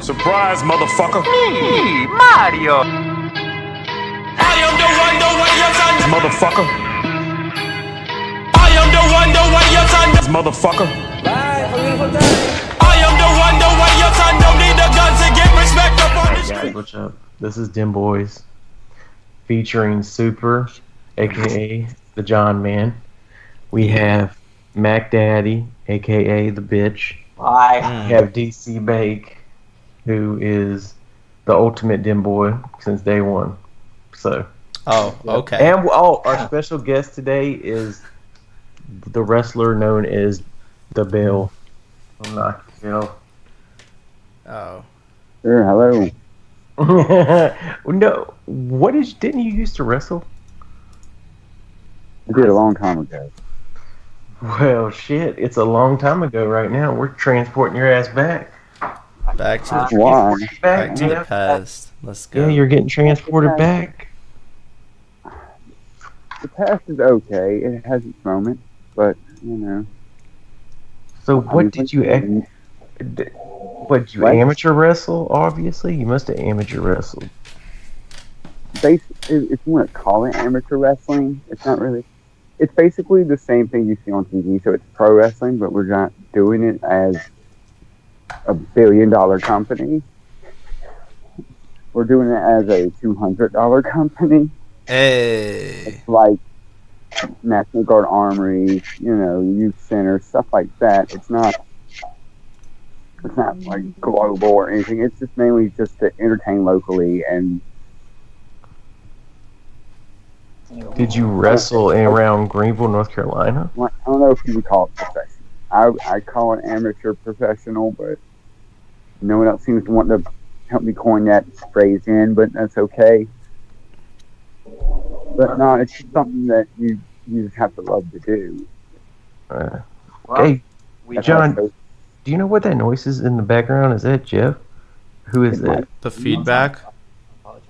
Surprise, motherfucker. Me, Mario. I am the way your son. Motherfucker. I am the way your son. Motherfucker. I am the way your son. Don't need a gun to get respect up on the Hey guys, street. what's up? This is Dem Boys, featuring Super, aka the John Man. We have MacDaddy, aka the Bitch. Hi. We have DC Bake, who is the ultimate Dem Boy since day one. So. Oh, okay. And our special guest today is the wrestler known as the Bill. I'm not Bill. Oh. Sure, hello. No, didn't you used to wrestle? I did a long time ago. Well, shit, it's a long time ago right now. We're transporting your ass back. Back to the, Why? back to the yeah. past. Let's go. Yeah, you're getting transported back. The past is okay. It has its moments, but you know. So what did you What? amateur wrestle? Obviously, you must have amateur wrestled. Basically, if you want to call it amateur wrestling, it's not really. It's basically the same thing you see on TV. So it's pro wrestling, but we're not doing it as a $1 billion company. We're doing it as a $200 company. Hey. It's like National Guard Armory, youth center, stuff like that. It's not like global or anything. It's just mainly just to entertain locally. And Did you wrestle around Greenville, North Carolina? I don't know if you would call it professional. I call it amateur professional, but no one else seems to want to help me coin that phrase in, but that's okay. But no, it's just something that you just have to love to do. Hey, John, do you know what that noise is in the background? Is that Jeff? Who is that? The feedback?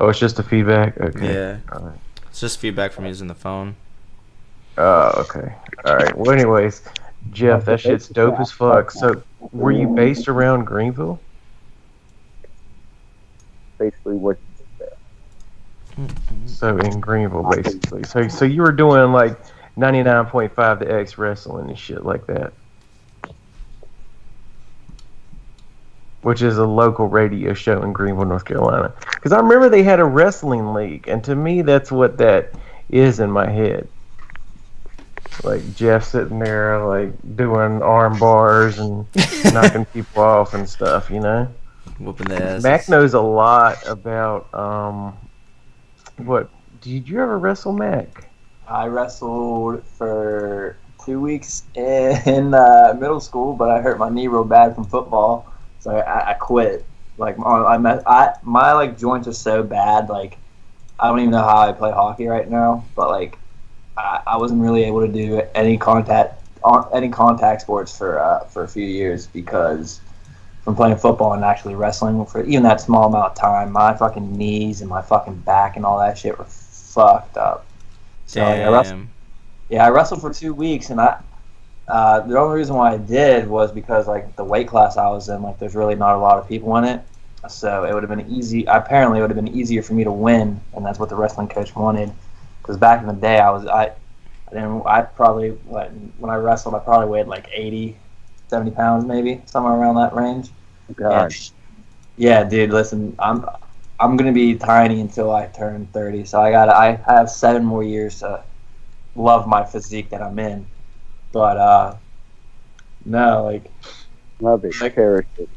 Oh, it's just the feedback? Okay. Yeah. All right. It's just feedback from using the phone. Oh, okay. All right. Well, anyways, Jeff, that shit's dope as fuck. So, were you based around Greenville? Basically what So, in Greenville, basically. So you were doing like 99.5 the X wrestling and shit like that. Which is a local radio show in Greenville, North Carolina. Because I remember they had a wrestling league, and to me, that's what that is in my head. Like Jeff sitting there, like doing arm bars and knocking people off and stuff, Whooping the ass. Mac knows a lot about what? Did you ever wrestle, Mac? I wrestled for 2 weeks in middle school, but I hurt my knee real bad from football. So I quit. Like my like joints are so bad. Like I don't even know how I play hockey right now. But like I wasn't really able to do any contact sports for a few years because from playing football and actually wrestling for even that small amount of time, my fucking knees and my fucking back and all that shit were fucked up. So Damn. I wrestled for 2 weeks and the only reason why I did was because like the weight class I was in, like there's really not a lot of people in it, so it would have been apparently it would have been easier for me to win, and that's what the wrestling coach wanted. Because back in the day, when I wrestled, I probably weighed like 80, 70 pounds maybe, somewhere around that range. God. Yeah, dude, listen, I'm gonna be tiny until I turn 30, so I have 7 more years to love my physique that I'm in. But no, like Love it. Cherish it.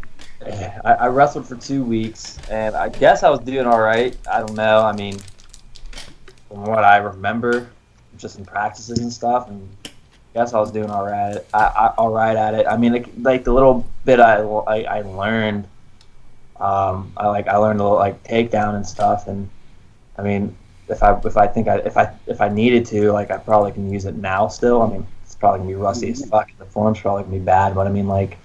I wrestled for 2 weeks, and I guess I was doing all right. I don't know. I mean, from what I remember, just in practices and stuff, and I guess I was doing all right. All right at it. I mean, like the little bit I learned, I learned a little like takedown and stuff, and I mean, if I needed to, like I probably can use it now still. I mean, it's probably gonna be rusty as fuck. The form's probably gonna be bad, but I mean, like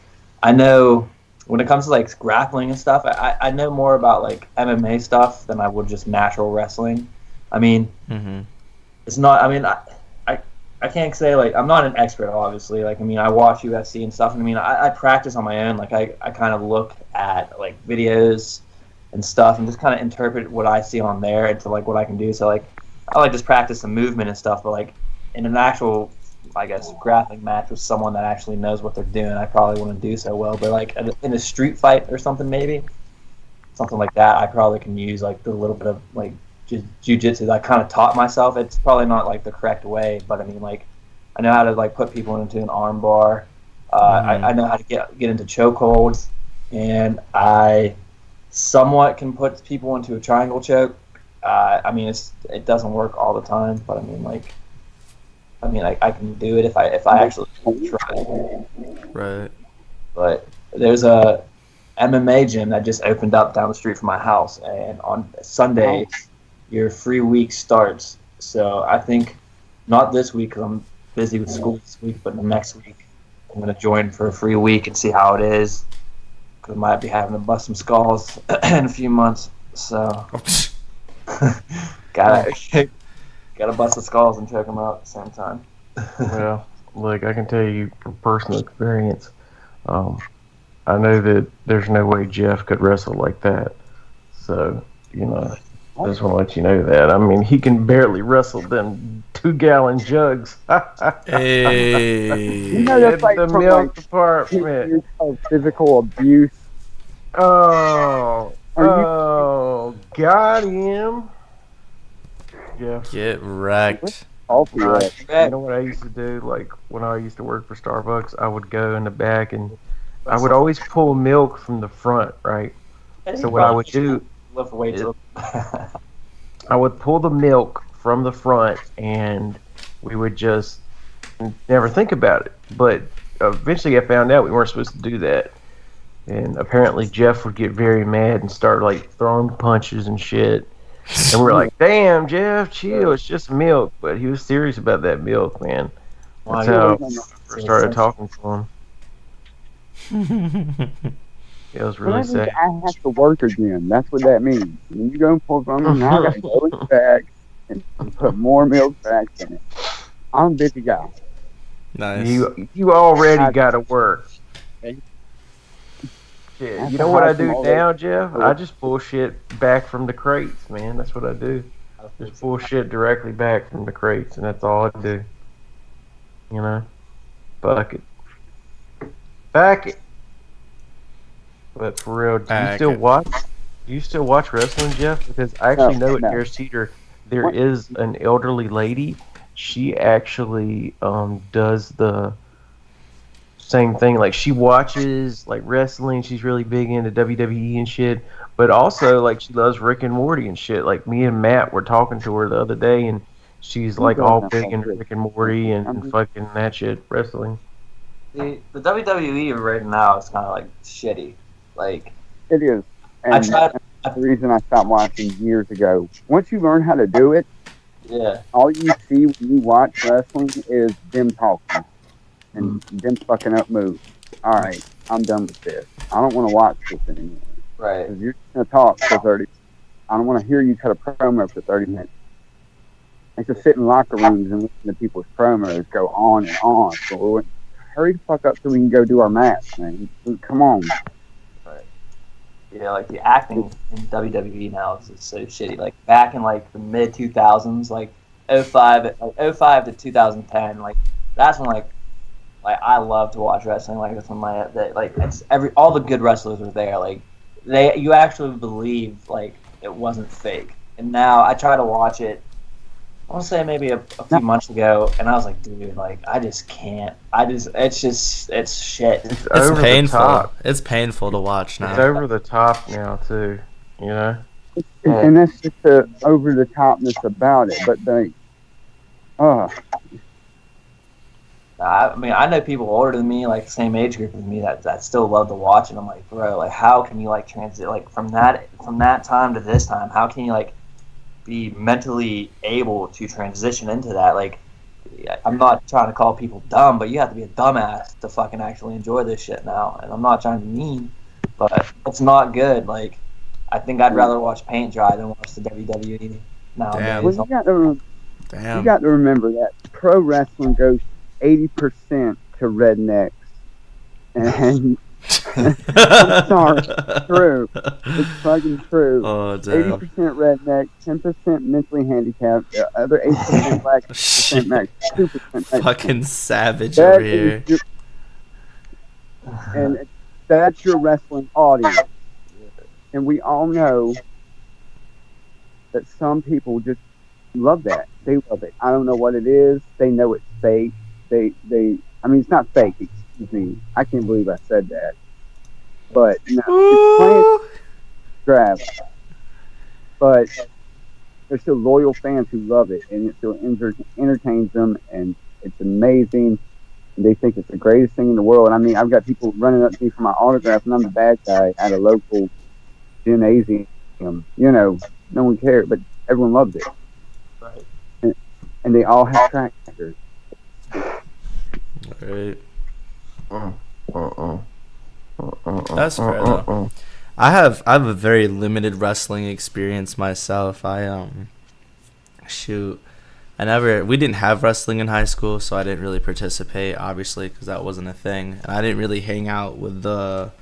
I know when it comes to like grappling and stuff, I know more about like MMA stuff than I would just natural wrestling. I mean, it's not. I mean, I can't say like I'm not an expert, obviously. Like I mean, I watch UFC and stuff, and I mean, I practice on my own. Like I kind of look at like videos and stuff, and just kind of interpret what I see on there into like what I can do. So like I like just practice the movement and stuff, but like in an actual, I guess, grappling match with someone that actually knows what they're doing, I probably wouldn't do so well. But like in a street fight or something, maybe something like that, I probably can use like the little bit of like jiu-jitsu that I kind of taught myself. It's probably not like the correct way, but I mean like I know how to like put people into an arm bar. I know how to get into chokeholds, and I somewhat can put people into a triangle choke. I mean it doesn't work all the time, but I can do it if I actually try. Right. But there's a MMA gym that just opened up down the street from my house, and on Sunday your free week starts. So I think not this week because I'm busy with school this week, but the next week I'm going to join for a free week and see how it is, because I might be having to bust some skulls in a few months. So gotta bust the skulls and choke them out at the same time. Well, look, I can tell you from personal experience, I know that there's no way Jeff could wrestle like that. So, you know, I just want to let you know that. I mean, he can barely wrestle them 2-gallon jugs. Hey. You know, that's like the from milk like department. years of physical abuse. Oh, got him. Jeff. Get wrecked. Coffee wreck. You know what I used to do? Like when I used to work for Starbucks, I would go in the back and I would always pull milk from the front, right? So what I would do, I would pull the milk from the front, and we would just never think about it. But eventually, I found out we weren't supposed to do that, and apparently Jeff would get very mad and start like throwing punches and shit. And we're like, "Damn, Jeff, chill. It's just milk." But he was serious about that milk, man. That's how I started talking to him. It was really sad. I have to work again. That's what that means. When you go and pull from me, I got to go in the bag and put more milk back in it. I'm a busy guy. Nice. You already got to work. Shit. You know what I do now, Jeff? I just pull shit back from the crates, man. That's what I do. Just pull shit directly back from the crates, and that's all I do. You know? Fuck it. Back it. But for real, do you still watch wrestling, Jeff? Because I actually know at Harris Teeter there is an elderly lady. She actually does the same thing. Like she watches like wrestling. She's really big into WWE and shit. But also like she loves Rick and Morty and shit. Like me and Matt were talking to her the other day, and she's like all big into Rick and Morty and fucking that shit wrestling. The WWE right now is kind of like shitty. Like it is. And that's the reason I stopped watching years ago. Once you learn how to do it, all you see when you watch wrestling is them talking and them fucking up moves. All right, I'm done with this. I don't want to watch this anymore. Right. Because you're going to talk for 30. I don't want to hear you cut a promo for 30 minutes. I used to sit in locker rooms and listen to people's promos go on and on. So hurry the fuck up so we can go do our match, man. Come on. Right. Yeah, like the acting in WWE now is so shitty. Like back in like the mid 2000s, like 05 to 2010, like that's when like I love to watch wrestling. Like that's when it's all the good wrestlers were there. Like you actually believe like it wasn't fake. And now I try to watch it. I want to say maybe a few months ago, and I was like, dude, like I just can't. It's shit. It's painful. It's painful to watch now. It's over the top now too, you know. And that's just the over the topness about it. But I mean, I know people older than me, like the same age group as me, that still love to watch, and I'm like, bro, like how can you like transit like from that time to this time? How can you like be mentally able to transition into that? Like, I'm not trying to call people dumb, but you have to be a dumbass to fucking actually enjoy this shit now. And I'm not trying to be mean, but it's not good. Like, I think I'd rather watch paint dry than watch the WWE nowadays. Well, Damn. You got to remember that pro wrestling goes 80% to rednecks. And I'm sorry, it's true. It's fucking true. Oh, damn. 80% redneck, 10% mentally handicapped, the other 8% black, 2% Mexican, 2% Mexican. Fucking savage over here. And that's your wrestling audience. And we all know that some people just love that. They love it. I don't know what it is. They know it's fake. I mean, it's not fake. Excuse me. I can't believe I said that. But no, it's playing grab. But there's still loyal fans who love it, and it still entertains them, and it's amazing. And they think it's the greatest thing in the world. And I mean, I've got people running up to me for my autograph, and I'm the bad guy at a local gymnasium. You know, no one cares, but everyone loves it. Right. And they all have trackers. Right. That's fair though. I have a very limited wrestling experience myself. We didn't have wrestling in high school, so I didn't really participate, obviously, because that wasn't a thing. And I didn't really hang out with the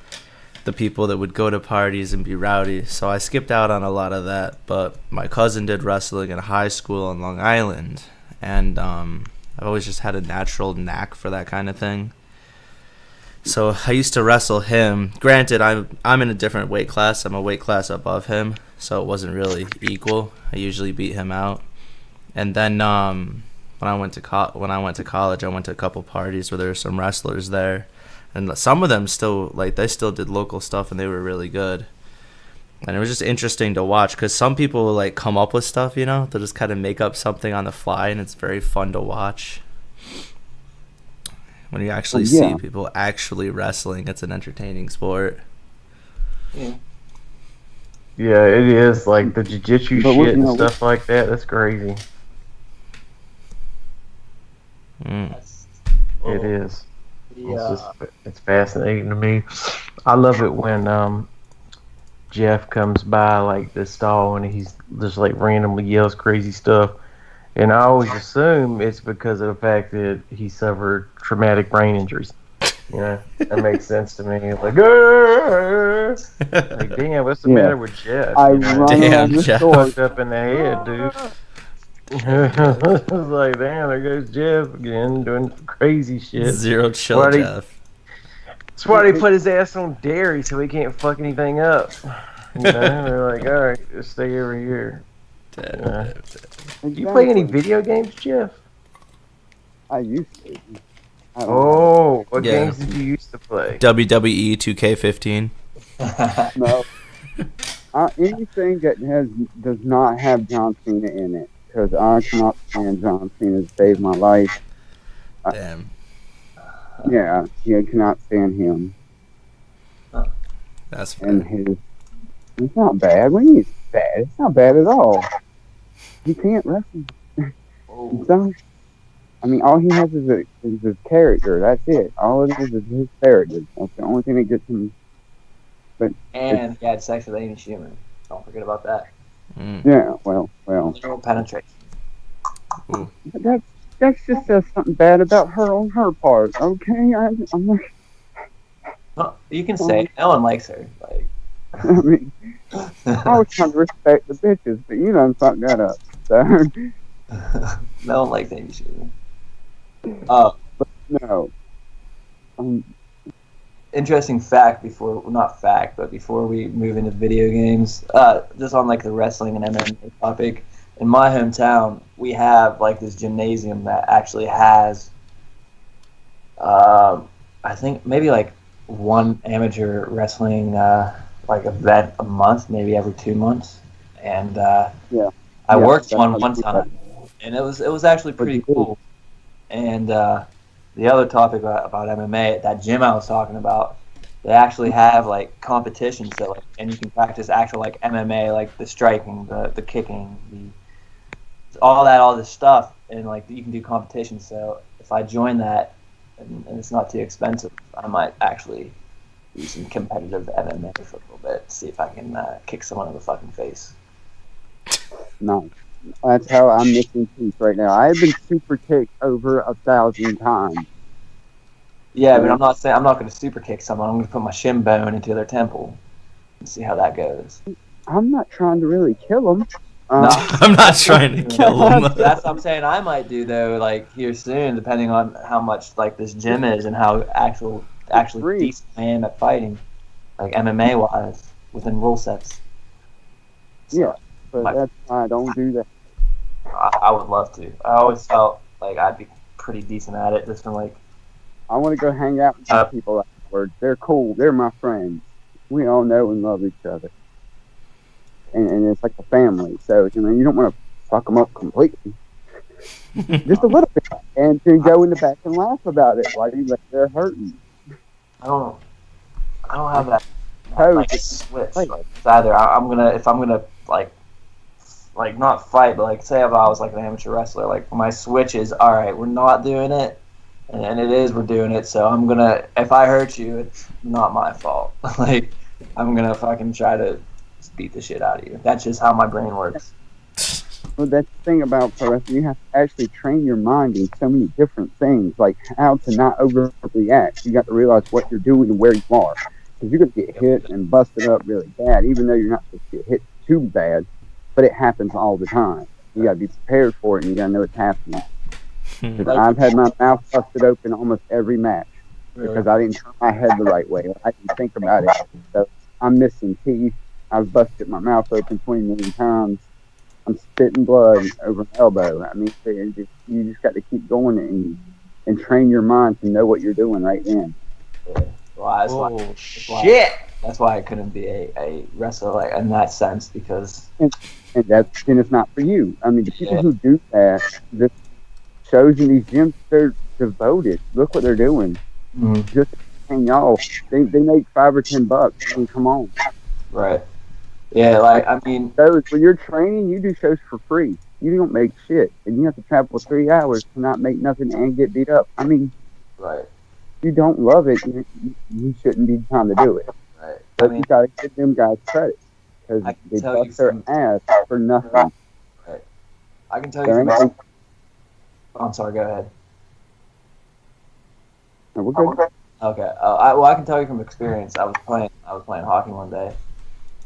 people that would go to parties and be rowdy, so I skipped out on a lot of that. But my cousin did wrestling in high school in Long Island, and I've always just had a natural knack for that kind of thing. So I used to wrestle him. Granted, I'm in a different weight class. I'm a weight class above him, so it wasn't really equal. I usually beat him out. And then when I went to college, I went to a couple parties where there were some wrestlers there, and some of them still did local stuff, and they were really good. And it was just interesting to watch because some people will like come up with stuff, you know, they'll just kind of make up something on the fly, and it's very fun to watch. When you actually see people actually wrestling, it's an entertaining sport. Yeah, it is. Like the jiu-jitsu shit and stuff like that. That's crazy. It is. It's fascinating to me. I love it when Jeff comes by like the stall and he's just like randomly yells crazy stuff. And I always assume it's because of the fact that he suffered traumatic brain injuries. You know, that makes sense to me. Like, like damn, what's the matter with Jeff? Damn, Jeff. Fucked up in the head, dude. I was like, damn, there goes Jeff again doing crazy shit. Zero chill, Jeff. That's why they put his ass on dairy so he can't fuck anything up. You know, they're like, all right, just stay over here. Do you play any video games, Jeff? I used to. What games did you used to play? WWE 2K15. No. Anything that does not have John Cena in it, because I cannot stand John Cena to save my life. Damn. Yeah, I cannot stand him. That's fair. And it's not bad. What do you mean it's bad? It's not bad at all. He can't wrestle. So, I mean, all he has is his character. That's it. All it is his character. That's the only thing that gets him. And he had sex with Amy Schumer. Don't forget about that. Yeah, well. Literal penetration. That's just says something bad about her on her part. Okay, I'm not. Well, you can say it. No one likes her. Like, I mean, I was trying to respect the bitches, but you done fucked that up. So. No one likes Amy Schumer. But no. Interesting fact before we move into video games, just on like the wrestling and MMA topic, in my hometown, we have like this gymnasium that actually has, I think maybe like one amateur wrestling like event a month, maybe every 2 months, and I worked one time, and it was actually pretty cool. And the other topic about MMA, that gym I was talking about, they actually have like competitions, so and you can practice actual like MMA, like the striking, the kicking, all this stuff, and like you can do competitions. So if I join that, and it's not too expensive, I might actually do some competitive MMA for a little bit, see if I can kick someone in the fucking face. No. That's how I'm missing teeth right now. I have been super kicked over 1,000 times. Yeah, but I'm not saying I'm not going to super kick someone. I'm going to put my shin bone into their temple and see how that goes. I'm not trying to really kill them. No, I'm not trying to kill him. That's what I'm saying. I might do though, like here soon, depending on how much like this gym is and how actually decent I am at fighting, like MMA wise, within rule sets. So, Yeah, but that's why I don't do that. I would love to. I always felt like I'd be pretty decent at it, just from like. I want to go hang out with people afterwards. They're cool. They're my friends. We all know and love each other. And it's like a family. So, you don't want to fuck them up completely. Just a little bit. And to go in the back and laugh about it while they're hurting. I don't have that like, switch. Like, it's either if I'm gonna like not fight, but like say if I was like an amateur wrestler, like my switch is all right. We're not doing it. And it is, we're doing it, so I'm gonna, if I hurt you, it's not my fault. Like, I'm gonna fucking try to beat the shit out of you. That's just how my brain works. Well, that's the thing about pro wrestling. You have to actually train your mind in so many different things, like how to not overreact. You got to realize what you're doing and where you are. Because you're going to get hit and busted up really bad, even though you're not supposed to get hit too bad, but it happens all the time. You got to be prepared for it, and you got to know it's happening. Because I've had my mouth busted open almost every match because I didn't turn my head the right way. I didn't think about it. So I'm missing teeth. I've busted my mouth open 20 million times. I'm spitting blood over my elbow. I mean, you just got to keep going and train your mind to know what you're doing right then. Well, that's why I couldn't be a wrestler like, in that sense, because... And then it's not for you. I mean, the people who do that, the shows in these gyms, they're devoted. Look what they're doing. Mm-hmm. Just hang y'all. They make $5 or $10. I mean, come on. Right. Yeah, like, I mean... Shows, when you're training, you do shows for free. You don't make shit. And you have to travel 3 hours to not make nothing and get beat up. I mean... Right. If you don't love it, you shouldn't be trying to do it. Right. But you got to give them guys credit. Because they bust their ass for nothing. Right. I can tell you from... I'm sorry, go ahead. No, we're good. Okay. I can tell you from experience. I was playing hockey one day,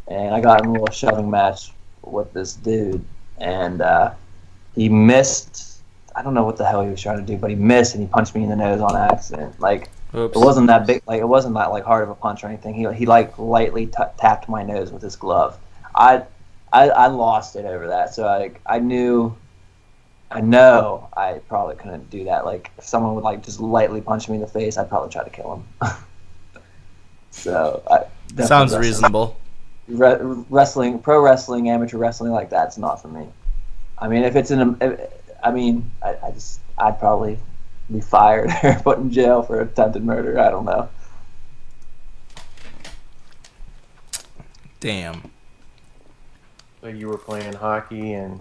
and I got in a little shoving match with this dude, and he missed. I don't know what the hell he was trying to do, but he missed, and he punched me in the nose on accident. Like, oops. It wasn't that big. Like, it wasn't that like hard of a punch or anything. He like lightly tapped my nose with his glove. I lost it over that. So I know I probably couldn't do that. Like, if someone would like just lightly punch me in the face, I'd probably try to kill him. So sounds reasonable. Wrestling, pro wrestling, amateur wrestling like that's not for me. I mean, if it's I'd probably be fired or put in jail for attempted murder. I don't know. Damn. So you were playing hockey and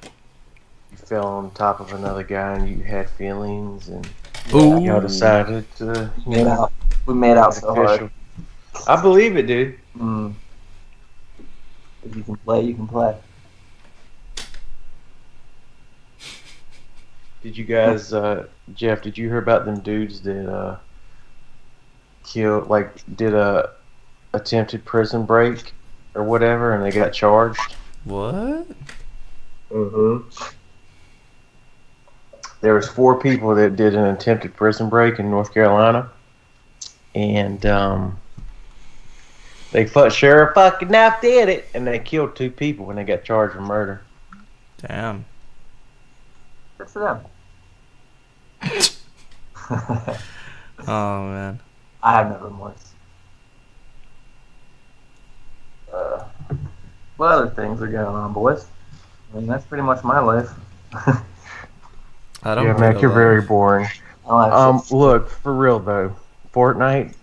you fell on top of another guy and you had feelings and y'all decided to we made out so hard. I believe it, dude. If you can play, you can play. Did you guys, Jeff, did you hear about them dudes that did a attempted prison break or whatever and they got charged? What? There was 4 people that did an attempted prison break in North Carolina, and they sure fucking enough did it, and they killed 2 people when they got charged with murder. Damn. Good for them. Oh man. I have no remorse. What other things are going on, boys? I mean, that's pretty much my life. I don't. Yeah, Mac, you're very boring. Look, for real though, Fortnite.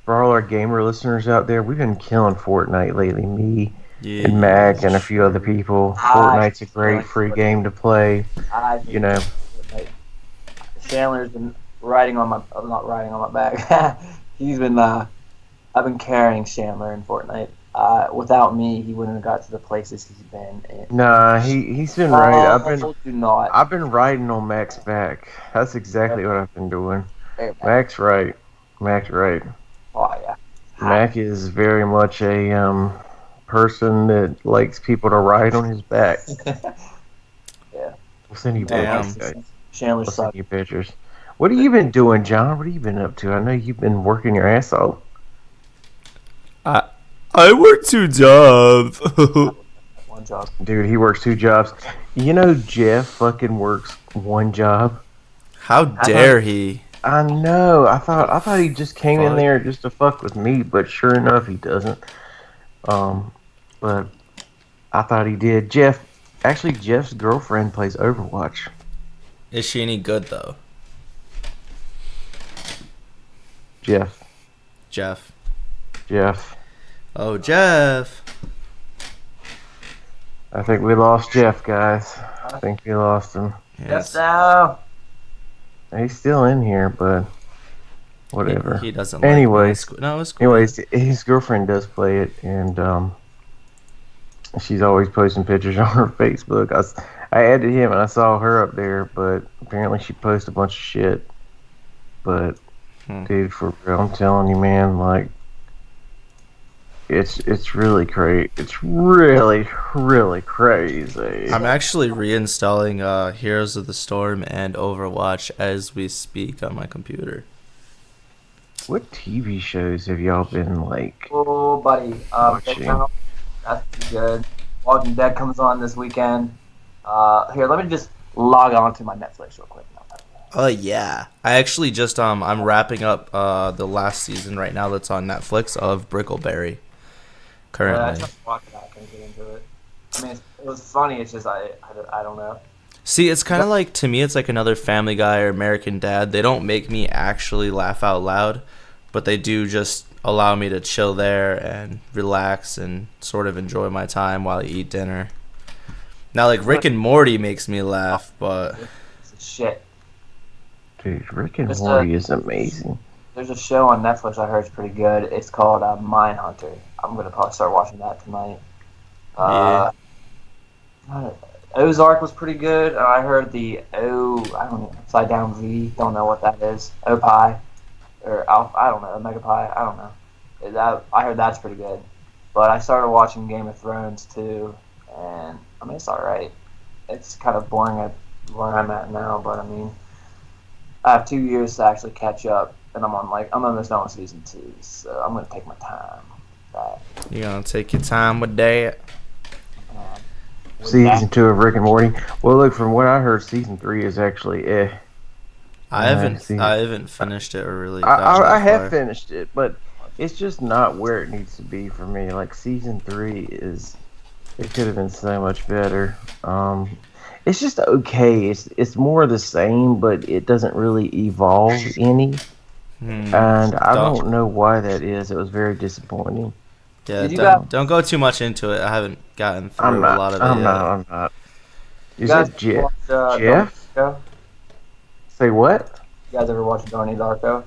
For all our gamer listeners out there, we've been killing Fortnite lately. Me and Mac and a few other people. Fortnite's a great free game to play. Chandler's been not riding on my back. He's been. I've been carrying Chandler in Fortnite. without me, he wouldn't have got to the places he's been. Nah, he's been right. I've been riding on Mac's back. That's exactly what I've been doing. Hey, Mac's right. Mac's right. Oh yeah. Mac is very much a person that likes people to ride on his back. Yeah. We'll send you pictures, guys. Chandler We'll send you pictures. What have you been doing, John? What have you been up to? I know you've been working your ass off. I work 2 jobs. 1 job. Dude, he works 2 jobs. You know Jeff fucking works 1 job. How dare he? I know. I thought he just came in there just to fuck with me, but sure enough he doesn't. But I thought he did. Jeff's girlfriend plays Overwatch. Is she any good though? Jeff. Oh, Jeff. I think we lost Jeff, guys. I think we lost him. Yes, now. He's still in here, but whatever. He doesn't. Anyways, no, it's cool. Anyways, his girlfriend does play it, and she's always posting pictures on her Facebook. I added him, and I saw her up there, but apparently she posted a bunch of shit. But dude, for real, I'm telling you, man, like it's really crazy. It's really crazy. I'm actually reinstalling Heroes of the Storm and Overwatch as we speak on my computer. What TV shows have y'all been like? Oh, buddy, watching? That's pretty good. Walking Dead comes on this weekend. Here, let me just log on to my Netflix real quick. Yeah. I actually just I'm wrapping up the last season right now that's on Netflix of Brickleberry. Currently. I just watched that. I couldn't get into it. I mean, it was funny. It's just I don't know. See, it's kind of like, to me, it's like another Family Guy or American Dad. They don't make me actually laugh out loud, but they do just allow me to chill there and relax and sort of enjoy my time while I eat dinner. Now, like, Rick and Morty makes me laugh, but... It's shit. Dude, Rick and Morty is amazing. There's a show on Netflix I heard is pretty good. It's called Mindhunter. I'm going to probably start watching that tonight. Ozark was pretty good. I heard the upside down V. Don't know what that is. Opie. Or Alpha, I don't know. Omega Pi. I don't know. I heard that's pretty good. But I started watching Game of Thrones too, and I mean it's alright. It's kind of boring at where I'm at now, but I mean I have 2 years to actually catch up, and I'm almost done with season 2, so I'm gonna take my time. You're gonna take your time with that. Season 2 of Rick and Morty. Well, look, from what I heard, season 3 is actually I haven't finished it or really. I have finished it, but it's just not where it needs to be for me. Like season 3 it could have been so much better. It's just okay. It's more of the same, but it doesn't really evolve any. And I don't know why that is. It was very disappointing. Yeah, don't go too much into it. I haven't gotten through a lot of it yet. I'm not. Is that Jeff? Say what? You guys ever watch Donnie Darko?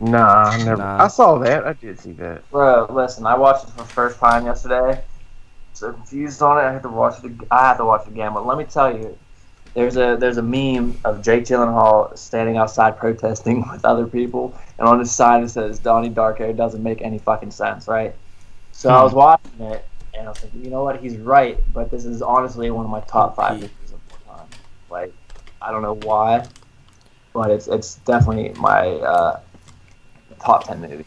Nah, I never. I saw that. I did see that. Bro, listen, I watched it for the first time yesterday. So confused on it. I have to watch it again. But let me tell you, there's a meme of Jake Gyllenhaal standing outside protesting with other people, and on his sign it says Donnie Darko doesn't make any fucking sense, right? So I was watching it, and I was thinking, you know what, he's right, but this is honestly one of my top 5 movies of all time. Like, I don't know why, but it's definitely my top 10 movies.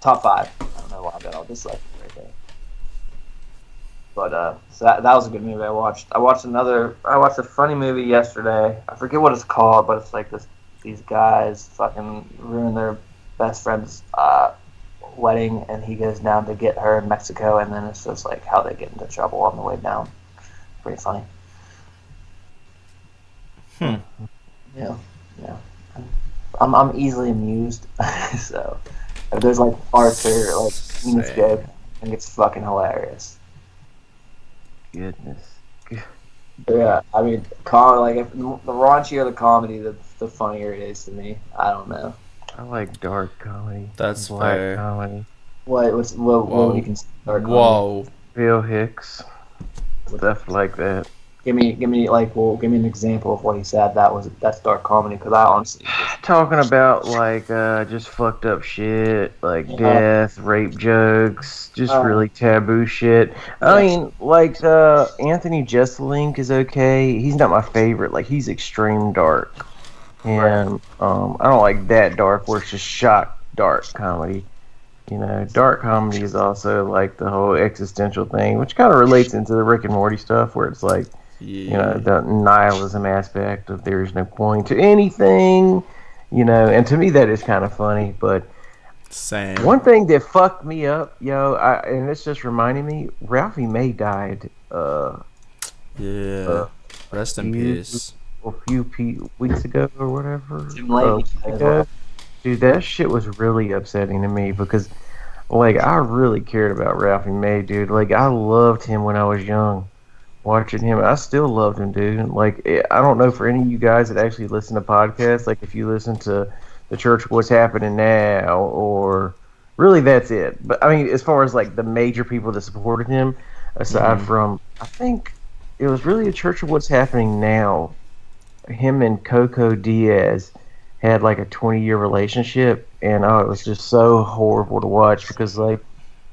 Top 5. I don't know why, but I'll just like it right there. But so that was a good movie I watched. I watched a funny movie yesterday. I forget what it's called, but it's like these guys fucking ruin their best friend's wedding, and he goes down to get her in Mexico, and then it's just like how they get into trouble on the way down. Pretty funny. Yeah. I'm easily amused. So if there's like parts or like scenes good, I think it's fucking hilarious. Goodness. Yeah, I mean, if the raunchier the comedy, the funnier it is to me. I don't know. I like dark comedy. That's black fair. comedy. What would you consider dark comedy? Whoa. Bill Hicks, stuff like that. Give me an example of what he said that's dark comedy, because I honestly Talking about like just fucked up shit, like death, rape jokes, just really taboo shit. I mean, like Anthony Jeselnik is okay. He's not my favorite. Like he's extreme dark, and I don't like that dark where it's just shock dark comedy. You know, dark comedy is also like the whole existential thing, which kind of relates into the Rick and Morty stuff, where it's like, you know, the nihilism aspect of there's no point to anything, you know, and to me that is kind of funny. But same. One thing that fucked me up, and it's just reminding me, Ralphie May died. Rest in peace. A few weeks ago or whatever. Well. Dude, that shit was really upsetting to me because, like, I really cared about Ralphie May, dude. Like, I loved him when I was young. Watching him, I still loved him, dude. Like, I don't know for any of you guys that actually listen to podcasts, like if you listen to the Church of What's Happening Now, or really that's it. But I mean, as far as like the major people that supported him, aside from, I think it was really a Church of What's Happening Now. Him and Coco Diaz had like a 20-year relationship, and it was just so horrible to watch because like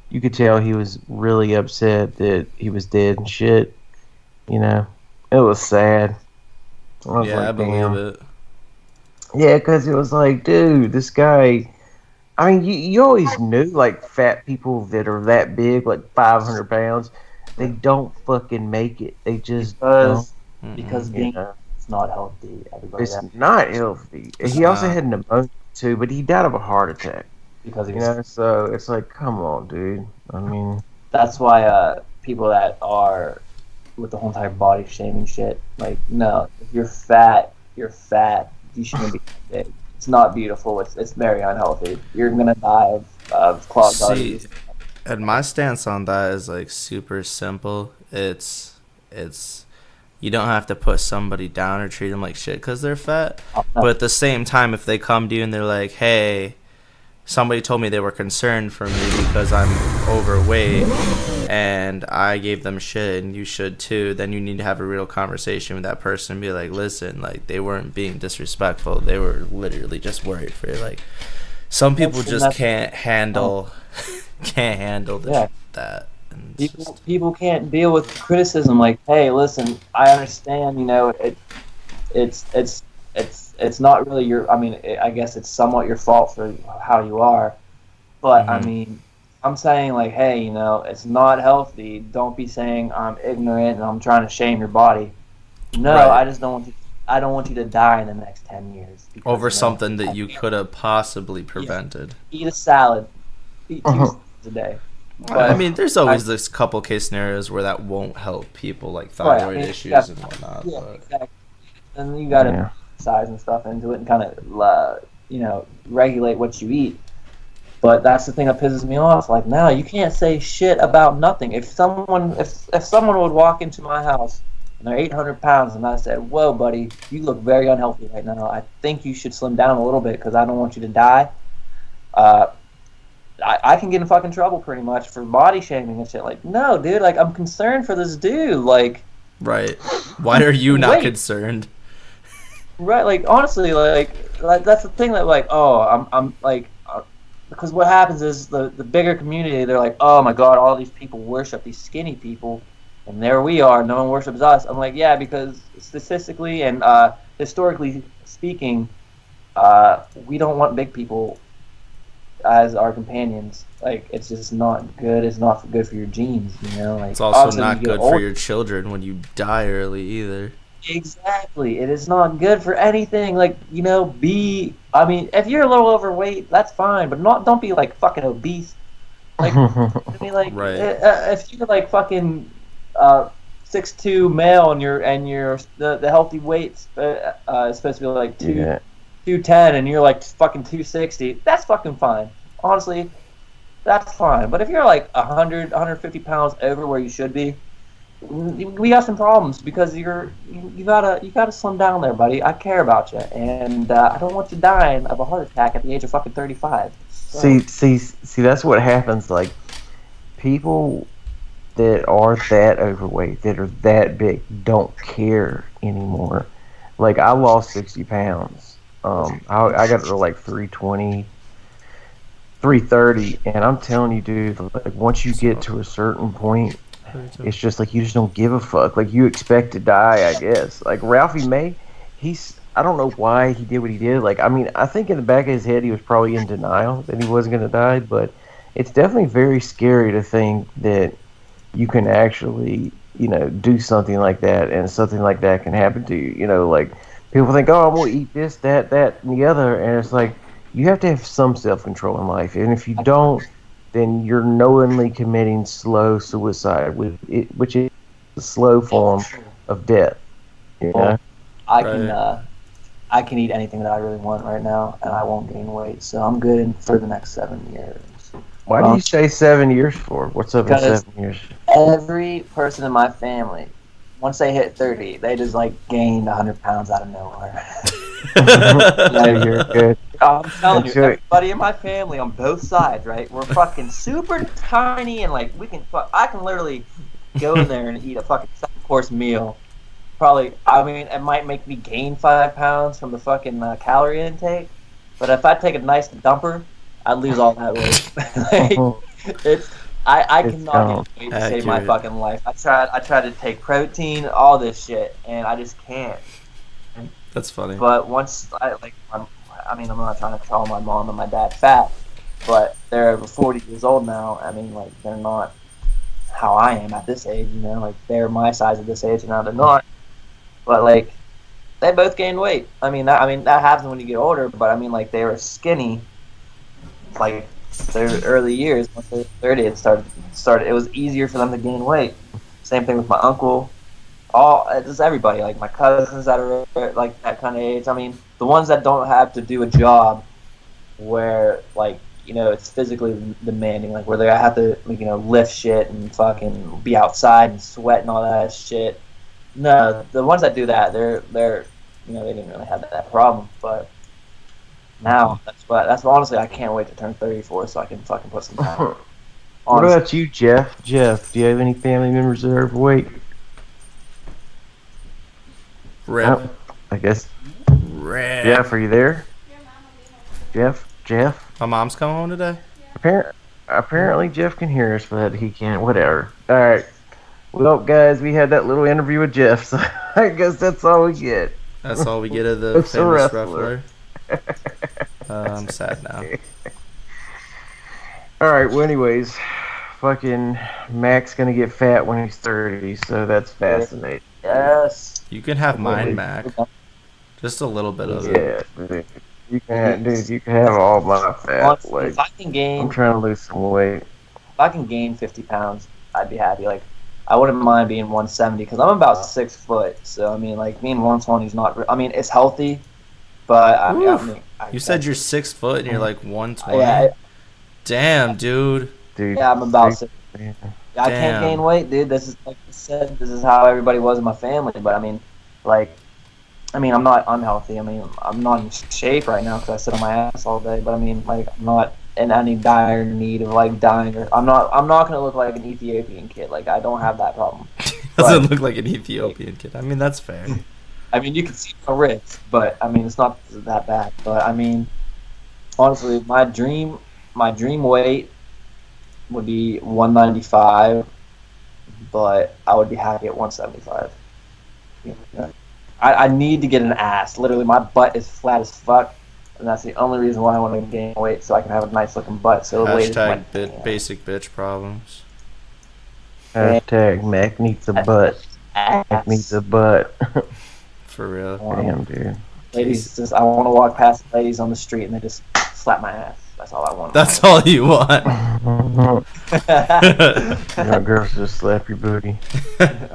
you could tell he was really upset that he was dead and shit. You know, it was sad. I believe it. Yeah, because it was like, dude, this guy. I mean, you always knew like fat people that are that big, like 500 pounds, they don't fucking make it. They just because being it's not healthy. It's not healthy. He also had pneumonia too, but he died of a heart attack. Because so it's like, come on, dude. I mean, that's why people that are with the whole entire body shaming shit, like, no, if you're fat, you're fat. You shouldn't be big. It's not beautiful. It's very unhealthy. You're gonna die of clogged arteries. And my stance on that is like super simple. It's you don't have to put somebody down or treat them like shit because they're fat. But at the same time, if they come to you and they're like, hey, somebody told me they were concerned for me because I'm overweight and I gave them shit and you should too, then you need to have a real conversation with that person and be like, listen, like they weren't being disrespectful. They were literally just worried for you. Like some people just can't handle that. People can't deal with criticism. Like, hey, listen, I understand. You know, it's not really your. I mean, I guess it's somewhat your fault for how you are. But I mean, I'm saying like, hey, you know, it's not healthy. Don't be saying I'm ignorant and I'm trying to shame your body. No, right. I just don't want you. I don't want you to die in the next 10 years over something that you could have possibly prevented. Eat a salad. Eat 2 salads a day. But, I mean, there's always this couple case scenarios where that won't help people, like thyroid issues and whatnot. Yeah, exactly. And you got to size and stuff into it and kind of, you know, regulate what you eat. But that's the thing that pisses me off. Like, no, you can't say shit about nothing. If someone would walk into my house and they're 800 pounds and I said, whoa, buddy, you look very unhealthy right now. I think you should slim down a little bit because I don't want you to die. I can get in fucking trouble pretty much for body shaming and shit. Like, no, dude, like, I'm concerned for this dude. Like, right. Why are you not concerned? Right, like, honestly, like that's the thing that, like, oh, I'm like, because what happens is the bigger community, they're like, oh my god, all these people worship these skinny people, and there we are, no one worships us. I'm like, yeah, because statistically and historically speaking, we don't want big people as our companions. Like, it's just not good. It's not good for your genes, you know. Like, it's also not good for your children when you die early either. Exactly. It is not good for anything. Like, you know, I mean, if you're a little overweight, that's fine, but don't be like fucking obese. Like, I mean, like, right. If you're like fucking 6'2" male and you're the healthy weight's supposed to be like 210 and you're like fucking 260, that's fucking fine. Honestly, that's fine. But if you're like 150 pounds over where you should be, we got some problems because you gotta slim down there, buddy. I care about you, and I don't want you dying of a heart attack at the age of fucking 35. See, that's what happens. Like, people that are that overweight, that are that big, don't care anymore. Like, I lost 60 pounds. I got to like 320, 330, and I'm telling you, dude, like, once you get to a certain point, it's just like you just don't give a fuck. Like, you expect to die, I guess. Like, Ralphie May, I don't know why he did what he did. Like, I mean, I think in the back of his head he was probably in denial that he wasn't going to die, but it's definitely very scary to think that you can actually, do something like that, and something like that can happen to you. Like, people think, oh, I'm going to eat this, that, and the other, and it's like, you have to have some self-control in life, and if you don't, then you're knowingly committing slow suicide, which is a slow form of death. I can eat anything that I really want right now, and I won't gain weight, so I'm good for the next 7 years. Why do you say 7 years for? What's up in 7 years? Every person in my family, once they hit 30, they just like gained 100 pounds out of nowhere. You're good. I'm telling you, everybody in my family on both sides, right? We're fucking super tiny, and like I can literally go in there and eat a fucking 7-course meal. Probably, I mean, it might make me gain 5 pounds from the fucking calorie intake, but if I take a nice dumper, I'd lose all that weight. I cannot get weight to save my fucking life. I tried to take protein, all this shit, and I just can't. That's funny. But once I'm not trying to call my mom and my dad fat, but they're over 40 years old now. I mean, like, they're not how I am at this age, like, they're my size at this age, and now they're not. But like, they both gained weight. I mean that happens when you get older. But I mean, like, they were skinny, like, their early years. Once they were 30, it started. It was easier for them to gain weight. Same thing with my uncle. Just everybody, like my cousins that are like that kind of age. I mean, the ones that don't have to do a job where, like, it's physically demanding, like where they have to, lift shit and fucking be outside and sweat and all that shit. No, the ones that do that, they're they didn't really have that problem. But now, that's honestly, I can't wait to turn 34 so I can fucking put some time. What about you, Jeff? Jeff, do you have any family members that are overweight? Rip. I guess. Rip. Jeff, are you there? Jeff? My mom's coming home today? Apparently Jeff can hear us, but he can't. Whatever. Alright. Well, guys, we had that little interview with Jeff, so I guess that's all we get. That's all we get of the famous wrestler. I'm sad now. Alright, well, anyways, fucking Mac's gonna get fat when he's 30, so that's fascinating. Yes. You can have mine, Mac. Just a little bit of it. Yeah, you can have all my fat. Like, if I can gain, I'm trying to lose some weight. If I can gain 50 pounds, I'd be happy. Like, I wouldn't mind being 170 because I'm about 6 foot. So I mean, like, being 120 is not. I mean, it's healthy, but I mean, you said you're 6 foot and you're like 120. Yeah. Damn, dude. Yeah, I'm about 6. Yeah, I can't gain weight, dude. This is, like I said, this is how everybody was in my family. But I mean, like, I'm not unhealthy. I mean, I'm not in shape right now because I sit on my ass all day. But I mean, like, I'm not in any dire need of like dying, or I'm not gonna look like an Ethiopian kid. Like, I don't have that problem. Doesn't look like an Ethiopian kid. I mean, that's fair. I mean, you can see my ribs, but I mean, it's not that bad. But I mean, honestly, my dream weight would be 195, but I would be happy at 175. I need to get an ass. Literally, my butt is flat as fuck, and that's the only reason why I want to gain weight, so I can have a nice looking butt. So basic bitch problems. Hashtag Mac needs a butt. Mac needs a butt. For real. Damn, dude. Ladies, I want to walk past ladies on the street and they just slap my ass. That's all I want. That's all you want. Girls just slap your booty.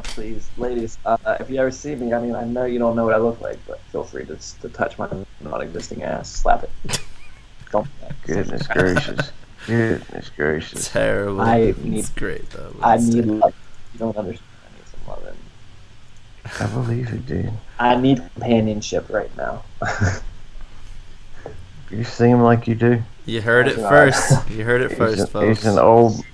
Please, ladies, if you ever see me, I mean, I know you don't know what I look like, but feel free to touch my non-existing ass. Slap it. Don't. Goodness gracious. Goodness gracious. Terrible. It's great, though. I need love. You don't understand. I need some love. I believe it, dude. I need companionship right now. You seem like you do. You heard it first. You heard it first, folks. He's an old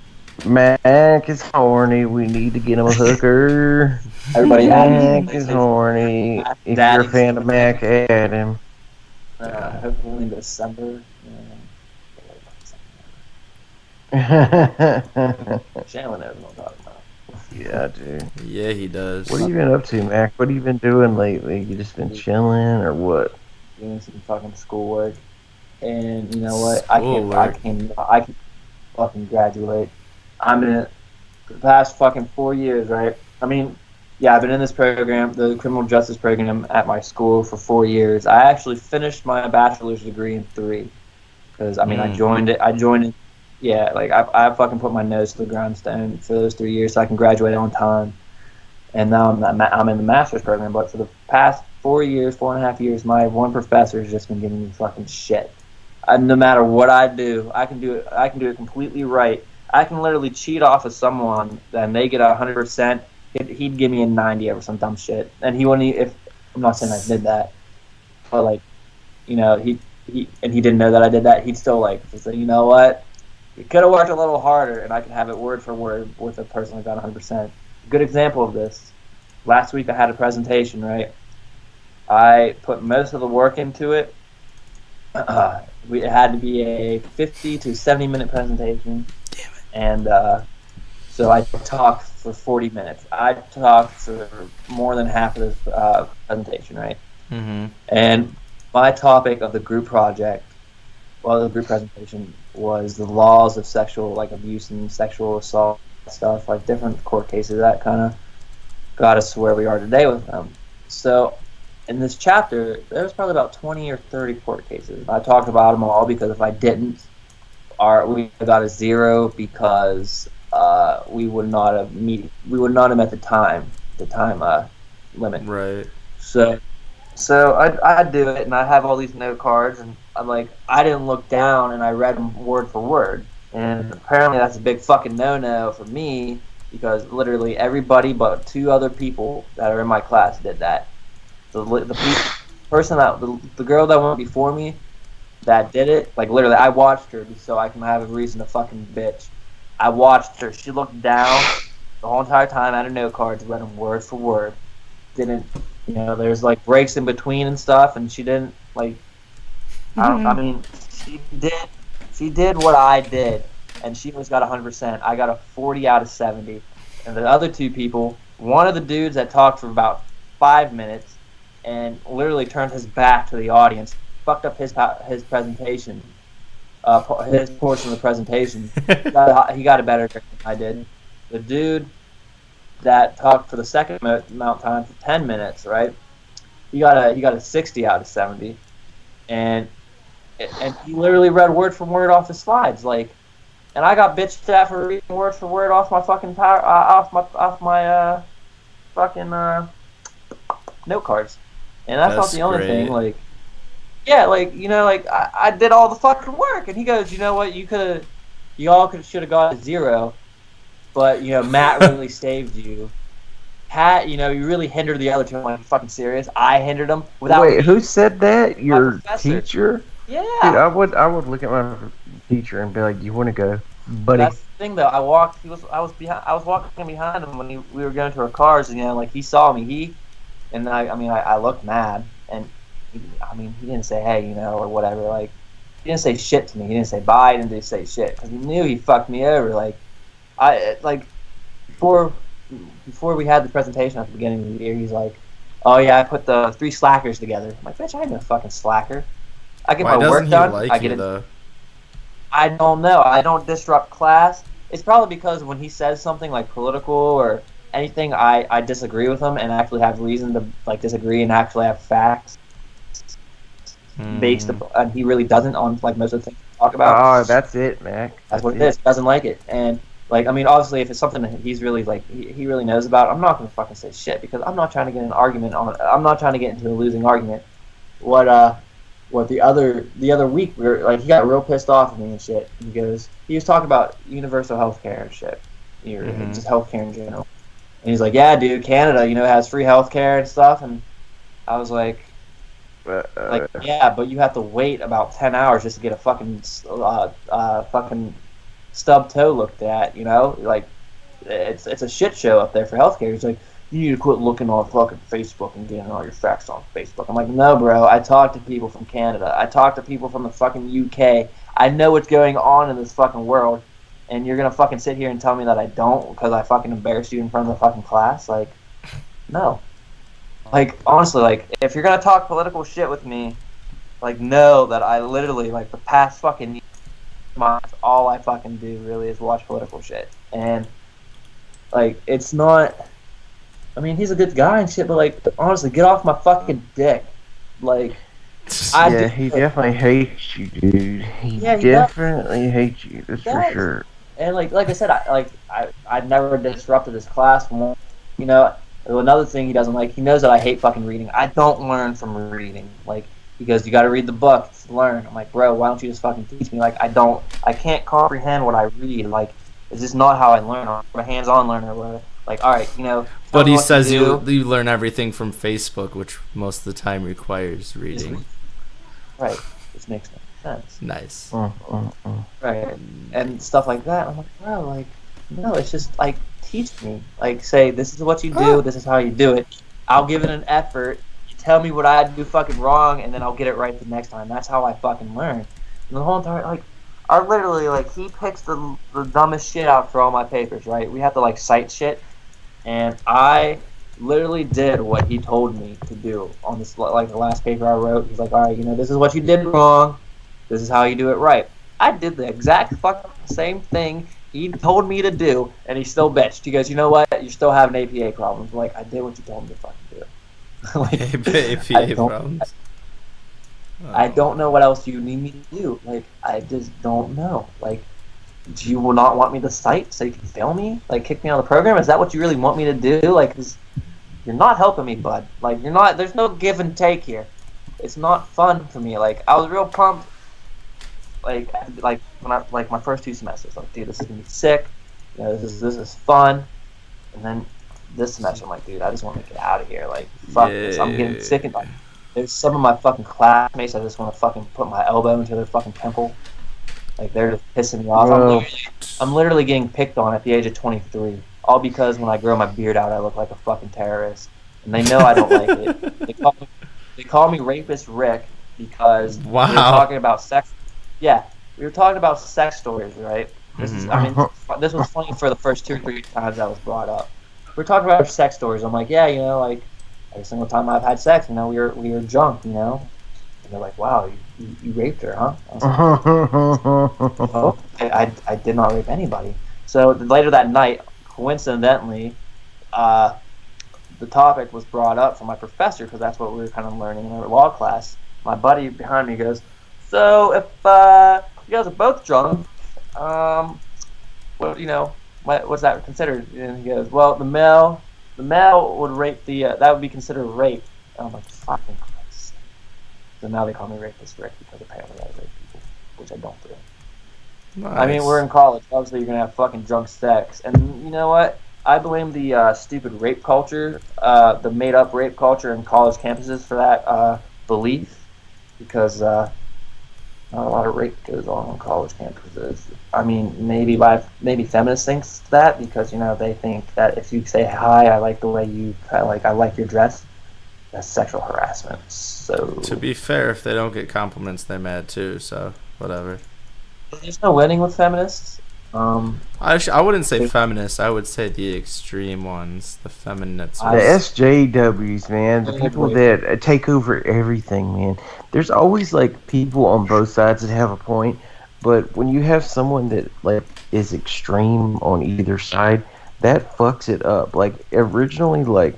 Mac is horny. We need to get him a hooker. Everybody Mac is horny. If you're a fan of Mac, add him. Hopefully in December. Shannon knows what I'm talking about. Yeah, I do. Yeah, he does. What have you been up to, Mac? What have you been doing lately? You just been chilling or what? Doing some fucking schoolwork. And you know what? I can fucking graduate. I'm in it for the past fucking 4 years, right? I mean, yeah, I've been in this program, the criminal justice program at my school for 4 years. I actually finished my bachelor's degree in 3. Because, I mean, I joined it. Yeah, like, I fucking put my nose to the grindstone for those 3 years so I can graduate on time. And now I'm in the master's program. But for the past 4 years, 4.5 years, my one professor has just been giving me fucking shit. No matter what I do, I can do it completely right. I can literally cheat off of someone, and they get 100%. He'd give me a 90 or some dumb shit, and he wouldn't. If I'm not saying I did that, but like, you know, he didn't know that I did that. He'd still like say, you know what, you could have worked a little harder, and I could have it word for word with a person who got 100%. Good example of this. Last week I had a presentation, right? I put most of the work into it. It had to be a 50 to 70 minute presentation. Damn it. And so I talked for 40 minutes. I talked for more than half of this presentation, right? Mm-hmm. And my topic of the group project, the group presentation, was the laws of sexual abuse and sexual assault stuff, like different court cases that kind of got us to where we are today with them. So in this chapter, there was probably about 20 or 30 court cases. I talked about them all because if I didn't, we got a 0 because we would not have met the time limit. Right. So I'd do it, and I have all these note cards, and I'm like, I didn't look down, and I read them word for word. And apparently that's a big fucking no-no for me, because literally everybody but 2 other people that are in my class did that. The girl that went before me that did it, like literally I watched her so I can have a reason to fucking bitch. I watched her. She looked down the whole entire time at her note cards, read them word for word. Didn't, there's like breaks in between and stuff, and she didn't like. I mean, she did what I did, and she almost got 100%. I got a 40 out of 70, and the other 2 people, one of the dudes that talked for about 5 minutes, and literally turned his back to the audience, fucked up his presentation, his portion of the presentation. He got a better grade than I did. The dude that talked for the second amount of time for 10 minutes, right? He got a 60 out of 70, and he literally read word for word off the slides, like, and I got bitched at for reading word for word off my fucking off my fucking note cards, and that's not the only thing. Like, yeah, like I did all the fucking work, and he goes, you know what, should have got a 0, but Matt really saved you. Pat, you really hindered the other 2. I'm like, you fucking serious? I hindered them without. Wait, who said that? Your teacher? Yeah. Dude, I would look at my teacher and be like, "You want to go, buddy?" That's the thing, though. I was walking behind him when we were going to our cars, and like he saw me. I looked mad, and he didn't say hey, or whatever. Like, he didn't say shit to me. He didn't say bye. He didn't say shit because he knew he fucked me over. Before we had the presentation at the beginning of the year, he's like, "Oh yeah, I put the 3 slackers together." I'm like, "Bitch, I ain't no fucking slacker. I get my work done. I get it." Though? I don't know. I don't disrupt class. It's probably because when he says something like political or anything, I disagree with him and actually have reason to disagree and actually have facts based upon, and he really doesn't on most of the things we talk about. Oh, that's it, Mac. That's what it is. Doesn't like it, and obviously, if it's something that he's really he really knows about, I'm not gonna fucking say shit because I'm not trying to get an argument on. I'm not trying to get into a losing argument. What the other week he got real pissed off at me and shit. He was talking about universal health care and shit, just health care in general. And he's like, "Yeah, dude, Canada, has free health care and stuff." And I was like, Like, yeah, but you have to wait about 10 hours just to get a fucking stub toe looked at, you know? Like, it's a shit show up there for healthcare. It's like, you need to quit looking on fucking Facebook and getting all your facts on Facebook. I'm like, no, bro. I talk to people from Canada. I talk to people from the fucking UK. I know what's going on in this fucking world, and you're gonna fucking sit here and tell me that I don't because I fucking embarrassed you in front of the fucking class? Like, no. Like, honestly, like, if you're gonna talk political shit with me, like, know that I literally, like, the past fucking months, all I fucking do really is watch political shit. And, like, it's not... I mean, he's a good guy and shit, but, like, honestly, get off my fucking dick. Like, he definitely hates you, dude. He definitely hates you. That's for sure. And, like I said, I never disrupted his class. You know, another thing he doesn't like, he knows that I hate fucking reading. I don't learn from reading. Like, he goes, you gotta read the book to learn. I'm like, bro, why don't you just fucking teach me? Like, I can't comprehend what I read. Like, it's just not how I learn. I'm a hands-on learner or whatever. Like, all right, you know. But he says you learn everything from Facebook, which most of the time requires reading. Right, which makes no sense. Nice. Right, and stuff like that. I'm like, bro, like, no, it's just, like, teach me. Like, say, this is what you do, this is how you do it. I'll give it an effort. You tell me what I do fucking wrong, and then I'll get it right the next time. That's how I fucking learn. And the whole entire, like, I literally, like, he picks the dumbest shit out for all my papers, right? We have to, like, cite shit. And I literally did what he told me to do on this, like, the last paper I wrote. He's like, all right, you know, this is what you did wrong. This is how you do it right. I did the exact fucking same thing he told me to do, and he still bitched. He goes, you know what? You're still having APA problems. I'm like, I did what you told me to fucking do. Like, APA problems? I don't know what else you need me to do. Like, I just don't know. Like, do you not want me to cite so you can fail me? Like, kick me out of the program? Is that what you really want me to do? Like, you're not helping me, bud. Like, you're not. There's no give and take here. It's not fun for me. Like, I was real pumped. Like when I my first 2 semesters. Like, dude, this is gonna be sick. You know, this is fun. And then this semester, I'm like, dude, I just want to get out of here. Like, fuck this. I'm getting sick. And like, there's some of my fucking classmates I just want to fucking put my elbow into their fucking temple. Like, they're just pissing me off. I'm literally getting picked on at the age of 23. All because when I grow my beard out, I look like a fucking terrorist. And they know I don't like it. They call me Rapist Rick because we were talking about sex. Yeah, we were talking about sex stories, right? This was funny for the first 2 or 3 times that was brought up. We're talking about sex stories. I'm like, yeah, you know, like, every single time I've had sex, you know, we were drunk, you know. And they're like, wow, you raped her, huh? I was like, oh, I did not rape anybody. So later that night, coincidentally, the topic was brought up from my professor because that's what we were kind of learning in our law class. My buddy behind me goes, so if you guys are both drunk, what, you know, what's that considered? And he goes, well, the male would rape that would be considered rape. And I'm like, fucking Christ. So now they call me Rapist Rick because apparently I rape people, which I don't do. Nice. I mean, we're in college. Obviously, you're going to have fucking drunk sex. And you know what? I blame the stupid rape culture, the made-up rape culture in college campuses for that belief. Because not a lot of rape goes on college campuses. I mean, maybe feminists think that because, you know, they think that if you say, hi, I like the way you, I like your dress, that's sexual harassment. So to be fair, if they don't get compliments, they're mad too. So whatever. There's no winning with feminists. I wouldn't say feminists. I would say the extreme ones, the feminists. The SJWs, man, the people that take over everything, man. There's always like people on both sides that have a point, but when you have someone that like is extreme on either side, that fucks it up. Like originally, like.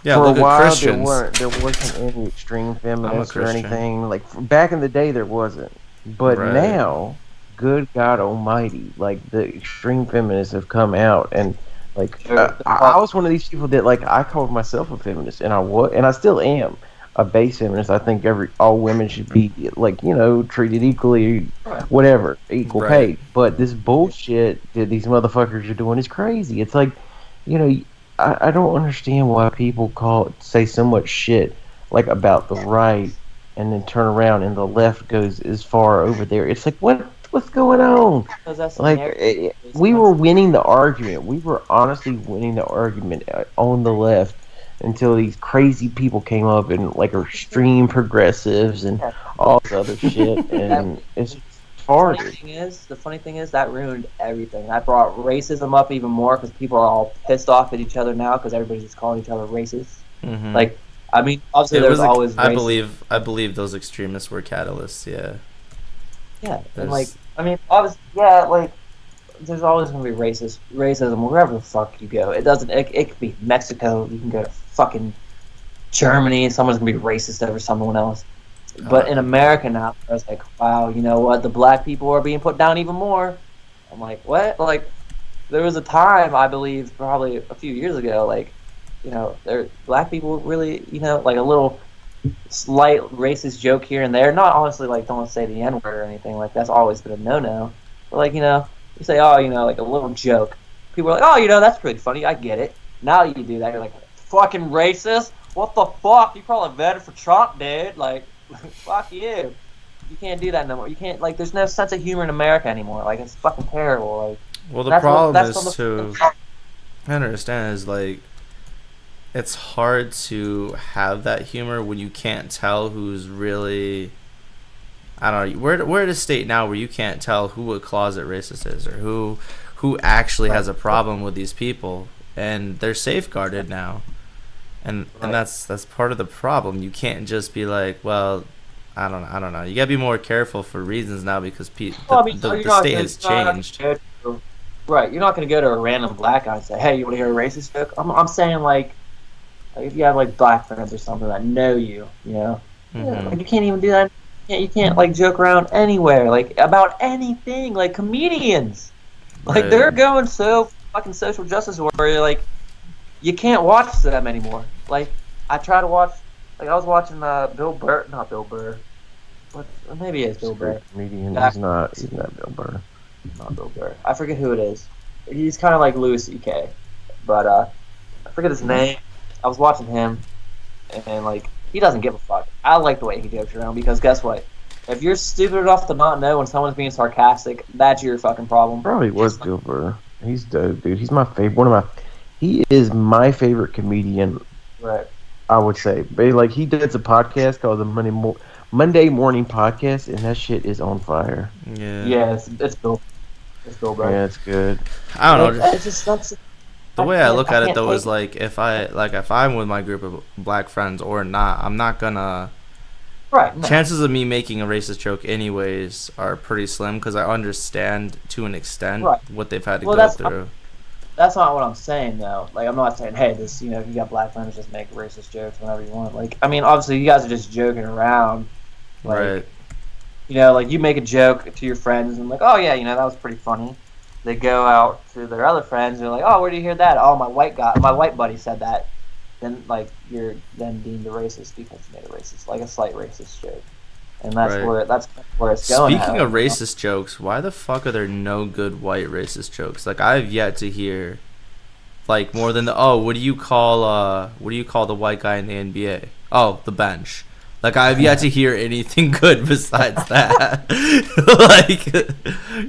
Yeah, for look a while, at Christians. there wasn't any extreme feminists or anything. Like back in the day, there wasn't. But now, good God Almighty, like the extreme feminists have come out, and like I was one of these people that like I called myself a feminist, and I still am a base feminist. I think all women should be like, you know, treated equally, whatever, equal pay. But this bullshit that these motherfuckers are doing is crazy. It's like, you know. I don't understand why people say so much shit like about the right, and then turn around and the left goes as far over there. It's like what's going on? Like we were winning the argument. We were honestly winning the argument on the left until these crazy people came up and like are extreme progressives and all this other shit, and it's hard. The funny thing is that ruined everything. That brought racism up even more because people are all pissed off at each other now because everybody's just calling each other racist. Mm-hmm. Like, I mean, obviously there's always racism. I believe those extremists were catalysts. Yeah. Yeah, and like, I mean, obviously, yeah, like, there's always gonna be racism wherever the fuck you go. It doesn't. It could be Mexico. You can go to fucking Germany. Someone's gonna be racist over someone else. But in America now, it's like, wow, you know what? The black people are being put down even more. I'm like, what? Like, there was a time, I believe, probably a few years ago, like, you know, black people really, you know, like a little slight racist joke here and there. Not honestly, like, don't say the N-word or anything. Like, that's always been a no-no. But, like, you know, you say, oh, you know, like a little joke. People are like, oh, you know, that's pretty funny. I get it. Now you do that, you're like, fucking racist? What the fuck? You probably voted for Trump, dude. Like, fuck you. You can't do that no more. You can't, like, there's no sense of humor in America anymore. Like, it's fucking terrible. Like, well, the problem is too, I understand, is like, it's hard to have that humor when you can't tell who's really, I don't know, we're at a state now where you can't tell who a closet racist is or who actually has a problem with these people, and they're safeguarded now. And that's part of the problem. You can't just be like, well, I don't know. You gotta be more careful for reasons now because the state has changed. Right, you're not gonna go to a random black guy and say, "Hey, you want to hear a racist joke?" I'm saying like if you have like black friends or something that know you, you know, like you can't even do that. You can't like joke around anywhere, like about anything. Like comedians, like they're going so fucking social justice warrior, like. You can't watch them anymore. Like, I try to watch, like, I was watching not Bill Burr. Maybe it's Bill Burr. Comedian. He's not Bill Burr. Not Bill Burr. I forget who it is. He's kind of like Louis C.K. But, I forget his name. I was watching him, and, like, he doesn't give a fuck. I like the way he jokes around, because guess what? If you're stupid enough to not know when someone's being sarcastic, that's your fucking problem. Probably was Bill Burr. He's dope, dude. He's my favorite. He is my favorite comedian. Right. I would say, but like he does a podcast called the Monday Morning Podcast, and that shit is on fire. Yeah. Yeah, it's Bill. It's Bill Burr. Yeah, it's good. I don't know. It's just that's. The way I look at it though is like if I'm with my group of black friends or not, I'm not gonna. Right. No. Chances of me making a racist joke anyways are pretty slim because I understand to an extent what they've had to go through. That's not what I'm saying, though. Like, I'm not saying, hey, this, you know, if you got black friends, just make racist jokes whenever you want. Like, I mean, obviously, you guys are just joking around. Like, right. You know, like, you make a joke to your friends, and like, oh, yeah, you know, that was pretty funny. They go out to their other friends, and they're like, oh, where did you hear that? Oh, my white buddy said that. Then, like, you're then deemed a racist because you made a racist, like, a slight racist joke. And that's where it's going. Speaking of racist jokes, why the fuck are there no good white racist jokes? Like I've yet to hear, like more than what do you call the white guy in the NBA? Oh, the bench. Like I've yet to hear anything good besides that. Like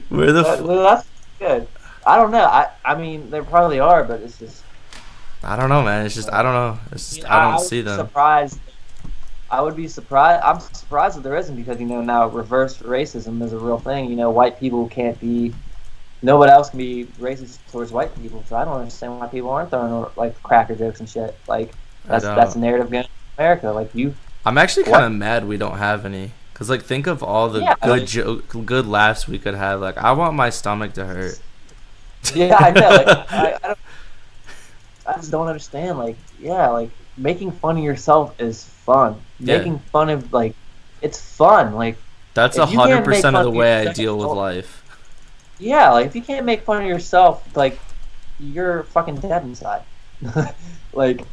where the that's good. I don't know. I mean there probably are, but it's just I don't know, man. It's just I don't know. It's just I don't see them. I would be surprised. I'm surprised that there isn't because, you know, now reverse racism is a real thing. You know, white people can't be, nobody else can be racist towards white people. So I don't understand why people aren't throwing like cracker jokes and shit. Like that's a narrative going in America. Like I'm actually kind of mad we don't have any. Cause like think of all the good laughs we could have. Like I want my stomach to hurt. Yeah, I know. Like I just don't understand. Like like making fun of yourself is fun. Making fun of like it's fun. Like that's 100% of the way I deal with life. Yeah, like if you can't make fun of yourself, like you're fucking dead inside. Like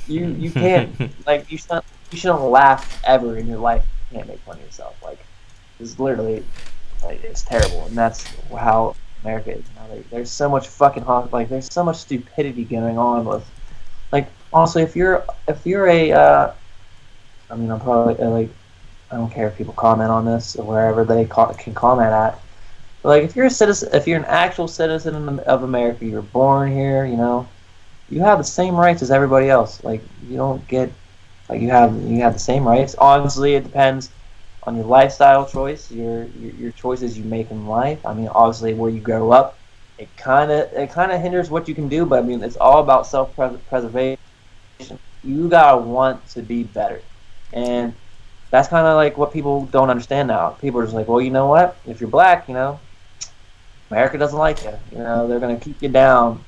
you can't like you shouldn't laugh ever in your life. You can't make fun of yourself. Like it's literally like it's terrible, and that's how America is now. There's so much fucking like there's so much stupidity going on with like honestly if you're a I mean, I'm probably like, I don't care if people comment on this or wherever they can comment at. But like, if you're a citizen, if you're an actual citizen of America, you're born here, you know, you have the same rights as everybody else. Like, you don't get, like, you have the same rights. Obviously, it depends on your lifestyle choice, your choices you make in life. I mean, obviously, where you grow up, it kind of hinders what you can do. But I mean, it's all about self-preservation. You gotta want to be better, and that's kind of like what people don't understand now. People are just like, well, you know what? If you're black, you know, America doesn't like you. You know, they're gonna keep you down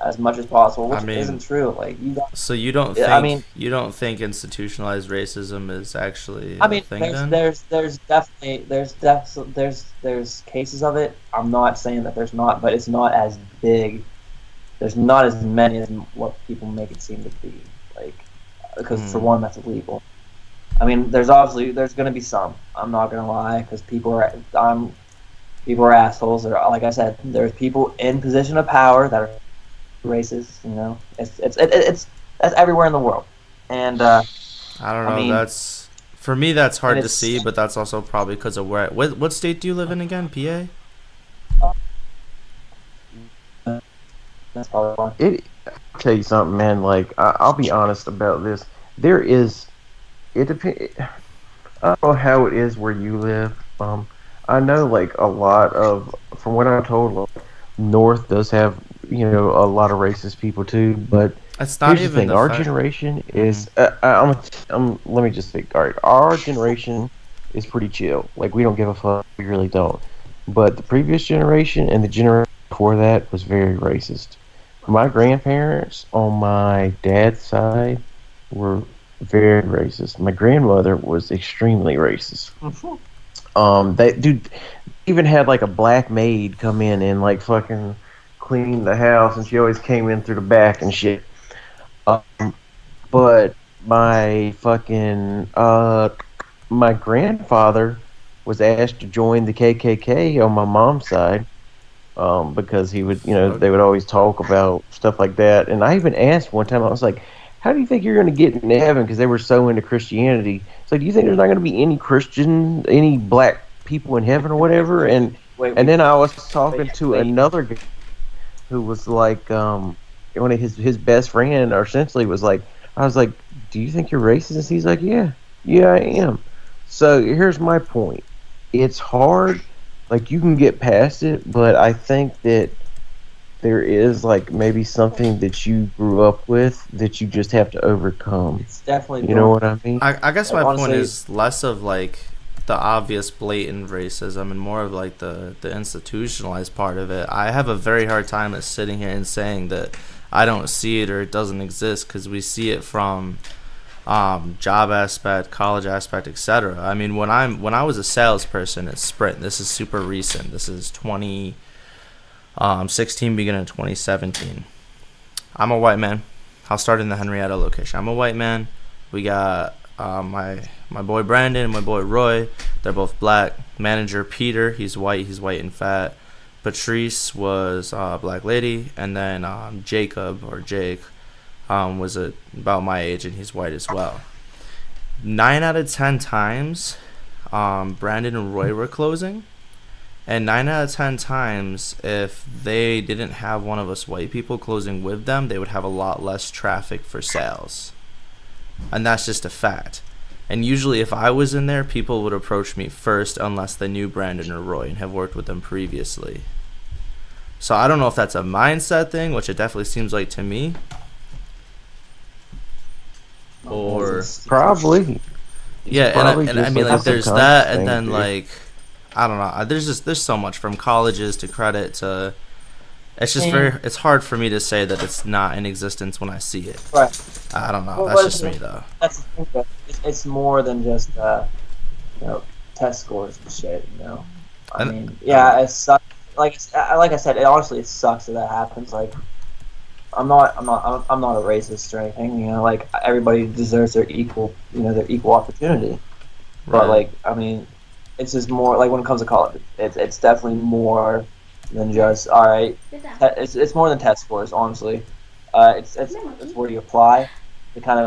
as much as possible, which isn't true. Like, you got, so you don't think, I mean, you don't think institutionalized racism is actually I mean, a thing then? there's definitely there's cases of it. I'm not saying that there's not, but it's not as big. There's not as many as what people make it seem to be. Like, because for one, that's illegal. I mean, there's going to be some. I'm not going to lie, because people are assholes. Or, like I said, there's people in position of power that are racist. You know, it's that's everywhere in the world. And I don't know. I mean, that's, for me, that's hard to see, but that's also probably because of where. What state do you live in again? PA. That's probably why. I'll tell you something, man. Like, I'll be honest about this. There is. It depends. I don't know how it is where you live. I know, like, a lot of, from what I'm told, like, North does have, you know, a lot of racist people too. But it's not here's the thing: our generation is. Let me just say, all right, our generation is pretty chill. Like, we don't give a fuck. We really don't. But the previous generation and the generation before that was very racist. My grandparents on my dad's side were very racist. My grandmother was extremely racist. That dude even had like a black maid come in and like fucking clean the house, and she always came in through the back and shit. But my fucking my grandfather was asked to join the KKK on my mom's side. Because he would, you know, they would always talk about stuff like that. And I even asked one time, I was like, how do you think you're going to get into heaven? Because they were so into Christianity. It's like, do you think there's not going to be any black people in heaven or whatever? And then I was talking to another guy who was like, one of his best friend, or essentially was like, I was like, do you think you're racist? He's like, yeah, I am. So here's my point. It's hard. Like, you can get past it, but I think that there is, like, maybe something that you grew up with that you just have to overcome. It's definitely, you know what I mean? I guess my point is less of, like, the obvious blatant racism and more of, like, the institutionalized part of it. I have a very hard time at sitting here and saying that I don't see it or it doesn't exist, because we see it from job aspect, college aspect, etc. I mean, when I was a salesperson at Sprint, this is super recent. This is 2016, beginning of 2017. I'm a white man. I'll start in the Henrietta location. I'm a white man. We got my boy Brandon and my boy Roy. They're both black. Manager Peter, he's white and fat. Patrice was a black lady, and then Jacob or Jake was about my age, and he's white as well. 9 out of 10 times, Brandon and Roy were closing, and 9 out of 10 times, if they didn't have one of us white people closing with them, they would have a lot less traffic for sales, and that's just a fact. And usually, if I was in there, people would approach me first, unless they knew Brandon or Roy and have worked with them previously. So I don't know if that's a mindset thing, which it definitely seems like to me. Or probably, yeah, and I mean, like, there's that, and then like, I don't know, there's so much, from colleges to credit to, it's just it's hard for me to say that it's not in existence when I see it. Right. I don't know. That's just me though. That's the thing. It's more than just you know, test scores and shit. You know, I mean, yeah, it sucks. Like I said, honestly, it sucks that happens. Like, I'm not a racist or anything. You know, like, everybody deserves their equal opportunity. Right. But like, I mean, it's just more like, when it comes to college, it's definitely more than just, all right. It's more than test scores, honestly. It's where you apply. They kind of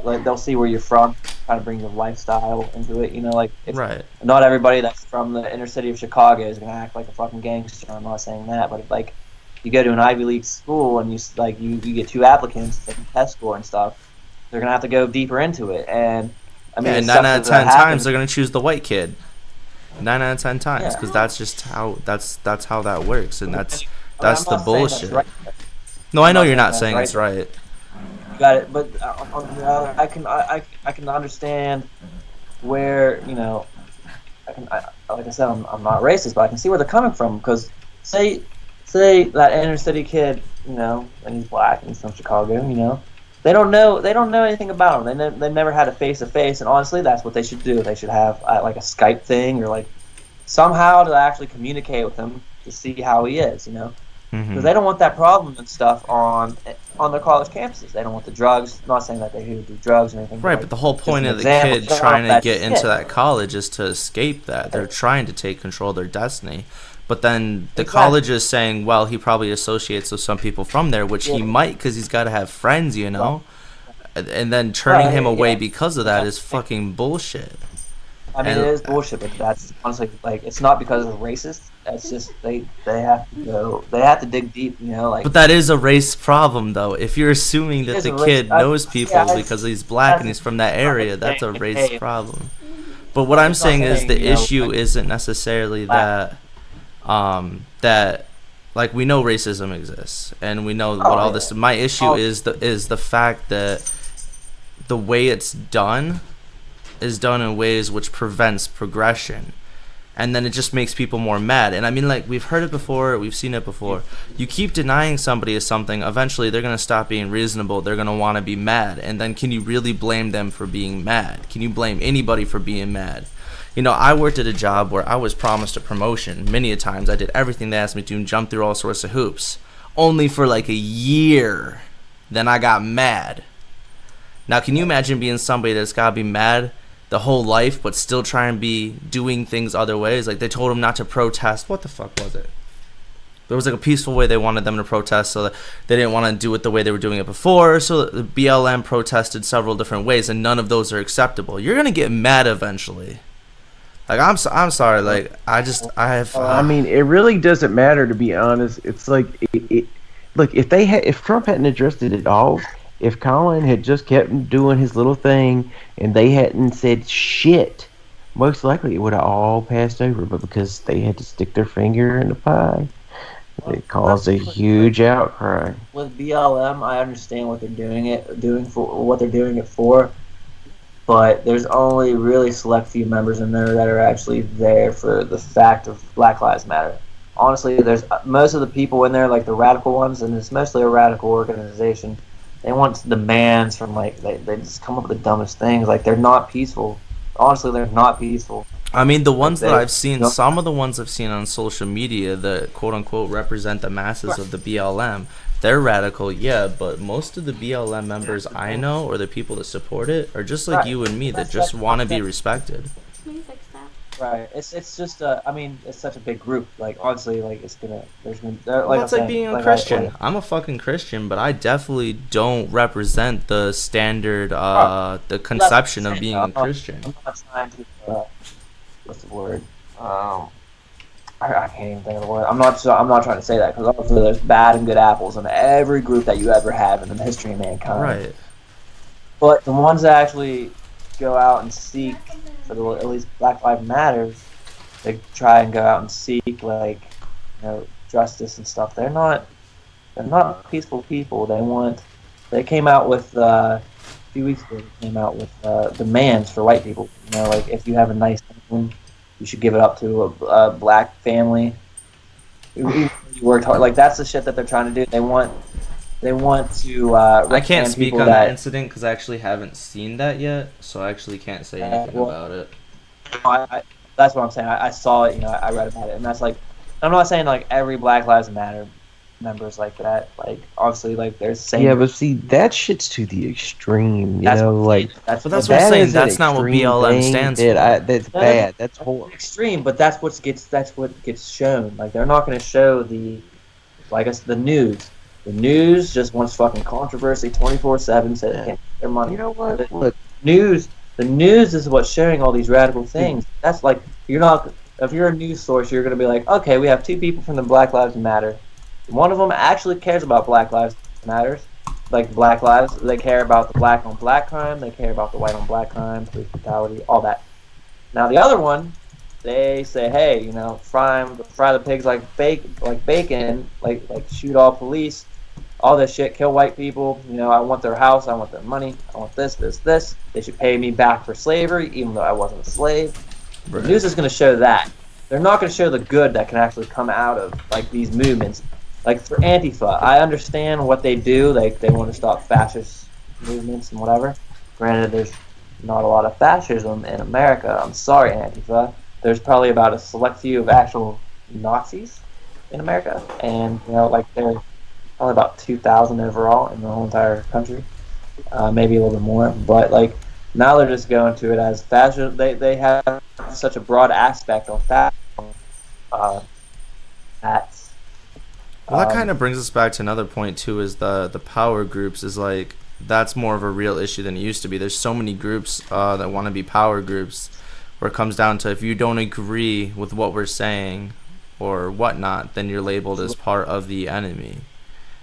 like they'll see where you're from, trying to bring your lifestyle into it. You know, like Right. not everybody that's from the inner city of Chicago is gonna act like a fucking gangster. I'm not saying that, but like you go to an Ivy League school and you get 2 applicants, like a test score and stuff, they're gonna have to go deeper into it. And I mean, and 9 out of 10 times they're gonna choose the white kid. 9 out of 10 times, because that's just how that's how that works, and that's the bullshit. Right. No, I know you're not saying it's right. You got it, but on the other, I can understand where, you know, like I said, I'm not racist, but I can see where they're coming from, because say that inner city kid, you know, and he's black and he's from Chicago, you know, they don't know anything about him. They've never had a face-to-face, and honestly, that's what they should do. They should have like a Skype thing, or like somehow to actually communicate with him to see how he is, you know, because they don't want that problem and stuff on their college campuses. They don't want the drugs. I'm not saying that they do drugs or anything. Right, but the whole point of the kid trying to get into that college is to escape that. They're trying to take control of their destiny. But then the college is saying, well, he probably associates with some people from there, which he might, because he's got to have friends, you know? And then turning him away because of that is fucking bullshit. I mean, it is bullshit, but that's honestly, like, it's not because of racist. It's just they have to dig deep, you know? Like. But that is a race problem, though. If you're assuming that the kid knows people because he's black and he's from that area, that's a race problem. But what I'm saying is the issue isn't necessarily that... that like we know racism exists and we know what all this. My issue is the fact that the way it's done is done in ways which prevents progression, and then it just makes people more mad. And I mean, like, we've heard it before, we've seen it before. You keep denying somebody something, eventually they're gonna stop being reasonable. They're gonna want to be mad, and then can you really blame them for being mad? Can you blame anybody for being mad? You know, I worked at a job where I was promised a promotion many a times. I did everything they asked me to and jumped through all sorts of hoops, only for like a year. Then I got mad. Now, can you imagine being somebody that's got to be mad the whole life, but still try and be doing things other ways? Like, they told them not to protest. What the fuck was it? There was like a peaceful way they wanted them to protest, so that they didn't want to do it the way they were doing it before. So the BLM protested several different ways, and none of those are acceptable. You're going to get mad eventually. Like, I'm sorry. Like, I mean, it really doesn't matter, to be honest. It's like, look, if Trump hadn't addressed it at all, if Colin had just kept doing his little thing and they hadn't said shit, most likely it would have all passed over. But because they had to stick their finger in the pie, it caused a huge outcry. With BLM, I understand what they're doing it for. But there's only really select few members in there that are actually there for the fact of Black Lives Matter. Honestly, there's most of the people in there, like the radical ones, and it's mostly a radical organization. They want demands from, like, they just come up with the dumbest things. Like, they're not peaceful. Honestly, they're not peaceful. I mean, the ones that I've seen, some of the ones I've seen on social media that quote-unquote represent the masses of the BLM, they're radical, yeah, but most of the BLM members I know, or the people that support it, are just like you and me that just want to be respected. Right. It's just I mean, it's such a big group. Like, honestly, like, it's gonna that's like being a Christian. I'm a fucking Christian, but I definitely don't represent the standard the conception of being a Christian. I'm not trying to what's the word? I can't even think of the word. I'm not trying to say that, because obviously there's bad and good apples in every group that you ever have in the history of mankind. Right. But the ones that actually go out and seek, for at least Black Lives Matter, they try and go out and seek, like, you know, justice and stuff. They're not peaceful people. They came out with a few weeks ago. They came out with demands for white people. You know, like, if you have a nice home, you should give it up to a black family. You worked hard. Like, that's the shit that they're trying to do. They want to. I can't speak on that incident because I actually haven't seen that yet, so I actually can't say anything about it. That's what I'm saying. I saw it. You know, I read about it, and that's like. I'm not saying like every Black Lives Matter members like that. Like, obviously, like, there's saying. Yeah, but see, that shit's to the extreme. You know, like. That's what I'm saying. That's not what BLM stands for. That's bad. That's horrible. Extreme, but that's what gets shown. Like, they're not going to show the news. The news just wants fucking controversy 24/7. So they can't get their money. You know what? Look, news The news is what's sharing all these radical things. That's like, if you're a news source, you're going to be like, okay, we have 2 people from the Black Lives Matter. One of them actually cares about Black Lives Matters, like Black Lives. They care about the black on black crime. They care about the white on black crime, police brutality, all that. Now the other one, they say, hey, fry the pigs like bacon, like shoot all police, all this shit, kill white people. I want their house, I want their money, I want this. They should pay me back for slavery, even though I wasn't a slave. Right. The news is going to show that. They're not going to show the good that can actually come out of like these movements. Like for Antifa, I understand what they do. They want to stop fascist movements and whatever. Granted, there's not a lot of fascism in America. I'm sorry, Antifa. There's probably about a select few of actual Nazis in America, and like they're probably about 2,000 overall in the whole entire country, maybe a little bit more. But like now they're just going to it as fascism. They have such a broad aspect on fascism. Well, that kind of brings us back to another point too. Is the power groups is like that's more of a real issue than it used to be. There's so many groups that want to be power groups, where it comes down to if you don't agree with what we're saying or whatnot, then you're labeled as part of the enemy.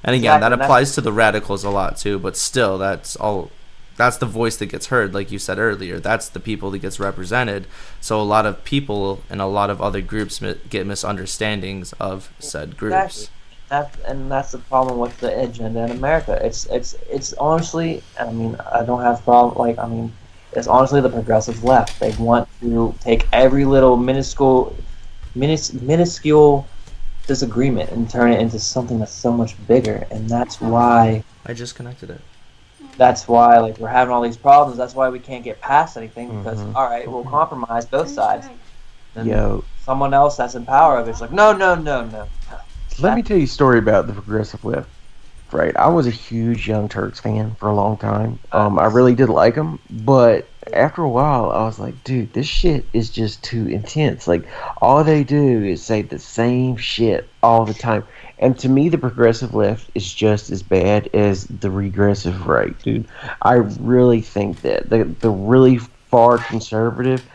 And again, that applies to the radicals a lot too. But still, that's the voice that gets heard, like you said earlier. That's the people that gets represented. So a lot of people and a lot of other groups get misunderstandings of said groups. Exactly. That's the problem with the agenda in America. It's honestly, I don't have a problem. It's honestly the progressive left. They want to take every little minuscule disagreement and turn it into something that's so much bigger. And that's why I just connected it. That's why we're having all these problems. That's why we can't get past anything because all right, we'll compromise both sides. And someone else that's in power of it's like no. Let me tell you a story about the progressive left. Right, I was a huge Young Turks fan for a long time. I really did like them, but after a while, I was like, dude, this shit is just too intense. Like, all they do is say the same shit all the time. And to me, the progressive left is just as bad as the regressive right, dude. I really think that the really far conservative,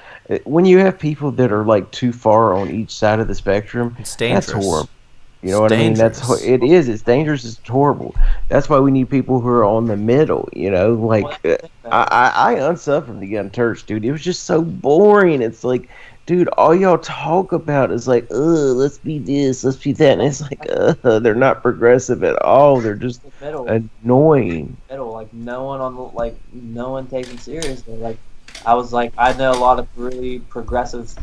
when you have people that are like too far on each side of the spectrum, it's dangerous. That's horrible. You know what I mean? It is. It's dangerous. It's horrible. That's why we need people who are on the middle. I unsubscribed the Young Turks, dude. It was just so boring. It's like, dude, all y'all talk about is like, let's be this, let's be that, and it's like, they're not progressive at all. They're just annoying. No one takes them seriously. I know a lot of really progressive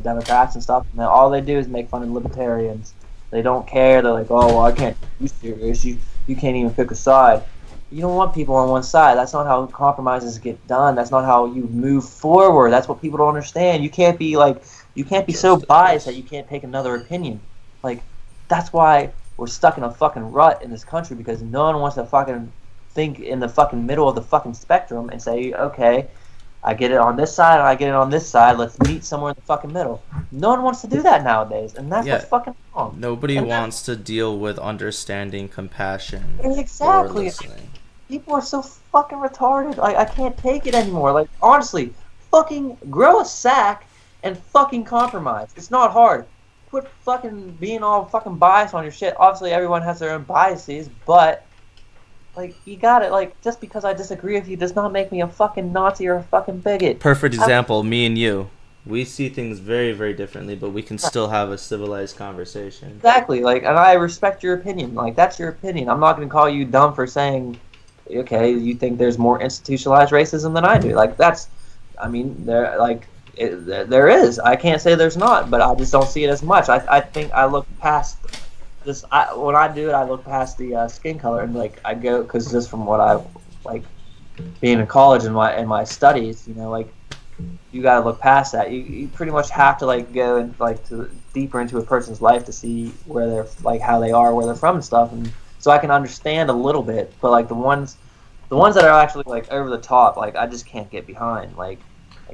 Democrats and stuff, and all they do is make fun of libertarians. They don't care. They're like, oh, well, I can't be serious. You can't even pick a side. You don't want people on one side. That's not how compromises get done. That's not how you move forward. That's what people don't understand. You can't be so biased that you can't take another opinion. That's why we're stuck in a fucking rut in this country because no one wants to fucking think in the fucking middle of the fucking spectrum and say, okay, I get it on this side and I get it on this side. Let's meet somewhere in the fucking middle. No one wants to do that nowadays, and that's what's fucking wrong. Nobody wants to deal with understanding, compassion, exactly. Or listening. People are so fucking retarded. I can't take it anymore. Honestly, fucking grow a sack and fucking compromise. It's not hard. Quit fucking being all fucking biased on your shit. Obviously, everyone has their own biases, but you got it. Just because I disagree with you does not make me a fucking Nazi or a fucking bigot. Perfect example, me and you. We see things very, very differently, but we can still have a civilized conversation. Exactly. And I respect your opinion. That's your opinion. I'm not going to call you dumb for saying, okay, you think there's more institutionalized racism than I do. There is. I can't say there's not, but I just don't see it as much. I think I look past this. When I do it, I look past the skin color and I go because just from what I being in college and my studies, you gotta look past that. You pretty much have to go and to deeper into a person's life to see where they're how they are, where they're from and stuff, and so I can understand a little bit. But the ones that are actually over the top, I just can't get behind. I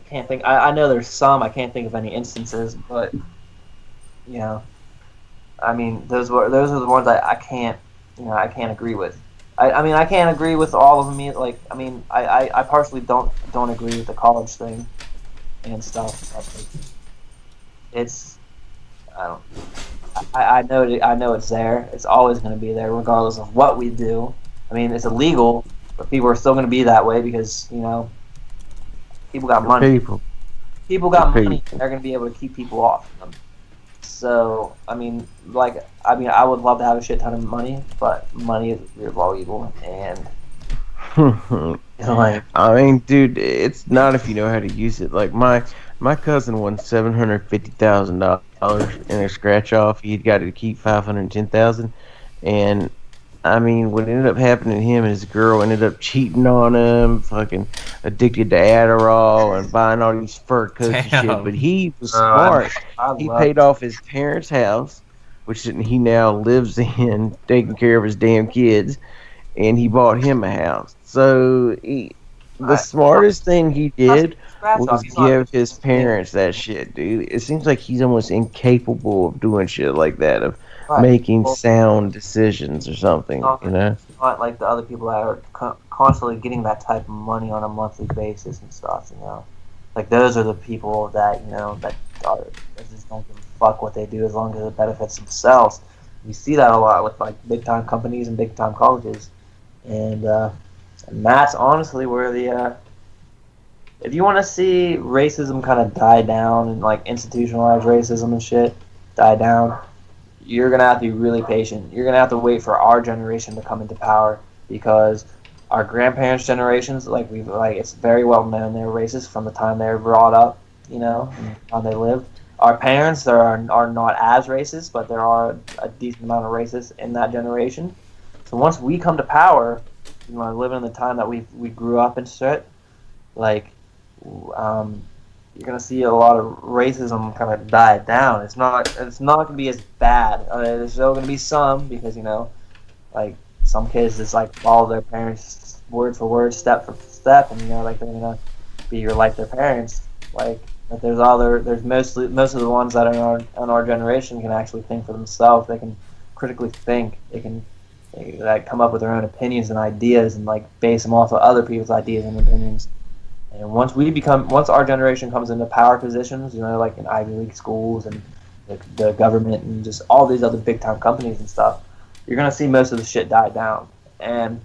can't think. I know there's some. I can't think of any instances, but those are the ones I can't agree with. I mean, I can't agree with all of them. Like, I mean, I partially don't agree with the college thing and stuff. It's I don't. I know it's there. It's always going to be there, regardless of what we do. I mean, it's illegal, but people are still going to be that way because people got money. People got money. They're going to be able to keep people off them. So I mean, I would love to have a shit ton of money, but money is real evil, and I mean, dude, it's not if you know how to use it. Like my cousin won $750,000 in a scratch off. He'd got to keep $510,000, and I mean, what ended up happening to him is his girl ended up cheating on him, fucking addicted to Adderall and buying all these fur coats and shit. But he was smart. He paid off his parents' house, which he now lives in, taking care of his damn kids, and he bought him a house. So the smartest thing he did was give his parents that shit, dude. It seems like he's almost incapable of doing shit like that, of making sound decisions or something, Not like the other people that are constantly getting that type of money on a monthly basis and stuff, Like, those are the people that, that just don't give a fuck what they do as long as it benefits themselves. You see that a lot with, like, big-time companies and big-time colleges. And that's honestly where the... if you want to see racism kind of die down and, like, institutionalized racism and shit die down, you're going to have to be really patient. You're going to have to wait for our generation to come into power, because our grandparents' generations, it's very well known they're racist from the time they were brought up, and how they lived. Our parents are not as racist, but there are a decent amount of racists in that generation. So once we come to power, living in the time that we grew up and shit, you're gonna see a lot of racism kind of die down. It's not gonna be as bad. There's still gonna be some, because some kids just follow their parents word for word, step for step, and they're gonna be like their parents. But there's most of the ones that are in our generation can actually think for themselves. They can critically think. They can come up with their own opinions and ideas and base them off of other people's ideas and opinions. And once our generation comes into power positions, like in Ivy League schools and the government and just all these other big time companies and stuff, you're gonna see most of the shit die down. And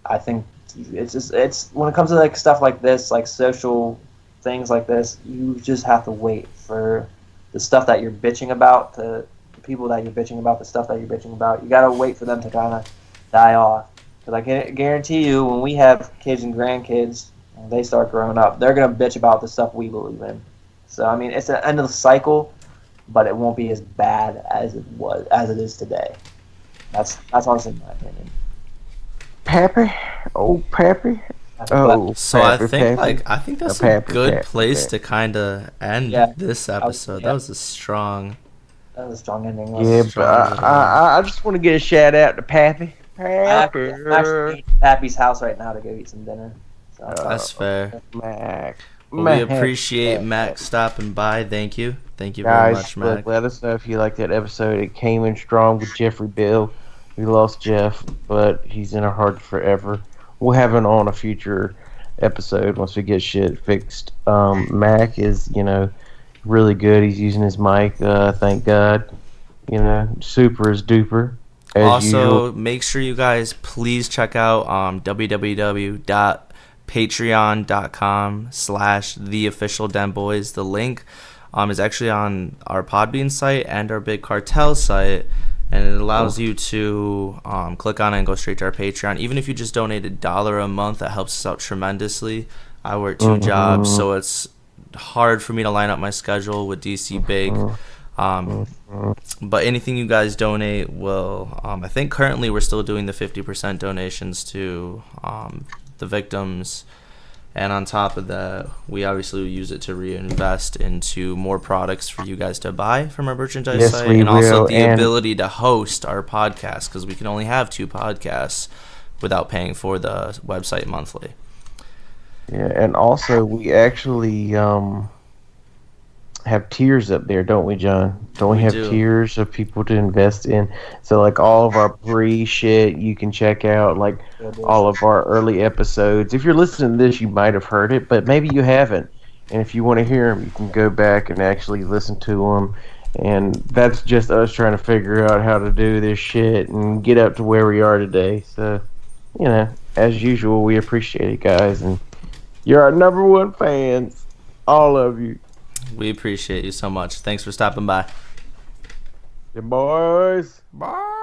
I think it's when it comes to stuff like this, social things like this, you just have to wait for the stuff that you're bitching about, the people that you're bitching about, the stuff that you're bitching about. You gotta wait for them to kind of die off. Because I can guarantee you, when we have kids and grandkids, they start growing up, they're going to bitch about the stuff we believe in. So, I mean, it's an end of the cycle, but it won't be as bad as it is today. That's honestly my opinion. Pappy? Oh, Pappy? Oh, so Pappy, I think that's a good place to kind of end this episode. That was a strong ending. Yeah, but I just want to get a shout out to Pappy. I'm actually at Pappy's house right now to go eat some dinner. That's fair. Mac. We appreciate Mac stopping by. Thank you very much, Mac. Let us know if you like that episode. It came in strong with Jeffrey Bill. We lost Jeff, but he's in our heart forever. We'll have him on a future episode once we get shit fixed. Mac is, really good. He's using his mic. Thank God. Super is duper. Also, make sure you guys please check out www.patreon.com/theofficialdemboys. The link is actually on our Podbean site and our Big Cartel site, and it allows you to click on it and go straight to our Patreon. Even if you just donate $1 a month, that helps us out tremendously. I work 2 jobs, so it's hard for me to line up my schedule with DC Big. But anything you guys donate will, I think currently we're still doing the 50% donations to the victims, and on top of that, we obviously use it to reinvest into more products for you guys to buy from our merchandise site, and also the ability to host our podcast, because we can only have 2 podcasts without paying for the website monthly. Yeah, and also we actually have tiers up there, don't we, John? Don't we have do. tiers of people to invest in? So, like, all of our pre-shit you can check out, like, all of our early episodes. If you're listening to this, you might have heard it, but maybe you haven't. And if you want to hear them, you can go back and actually listen to them. And that's just us trying to figure out how to do this shit and get up to where we are today. So, you know, as usual, we appreciate it, guys. And you're our number one fans. All of you. We appreciate you so much. Thanks for stopping by. Dem Boys. Bye.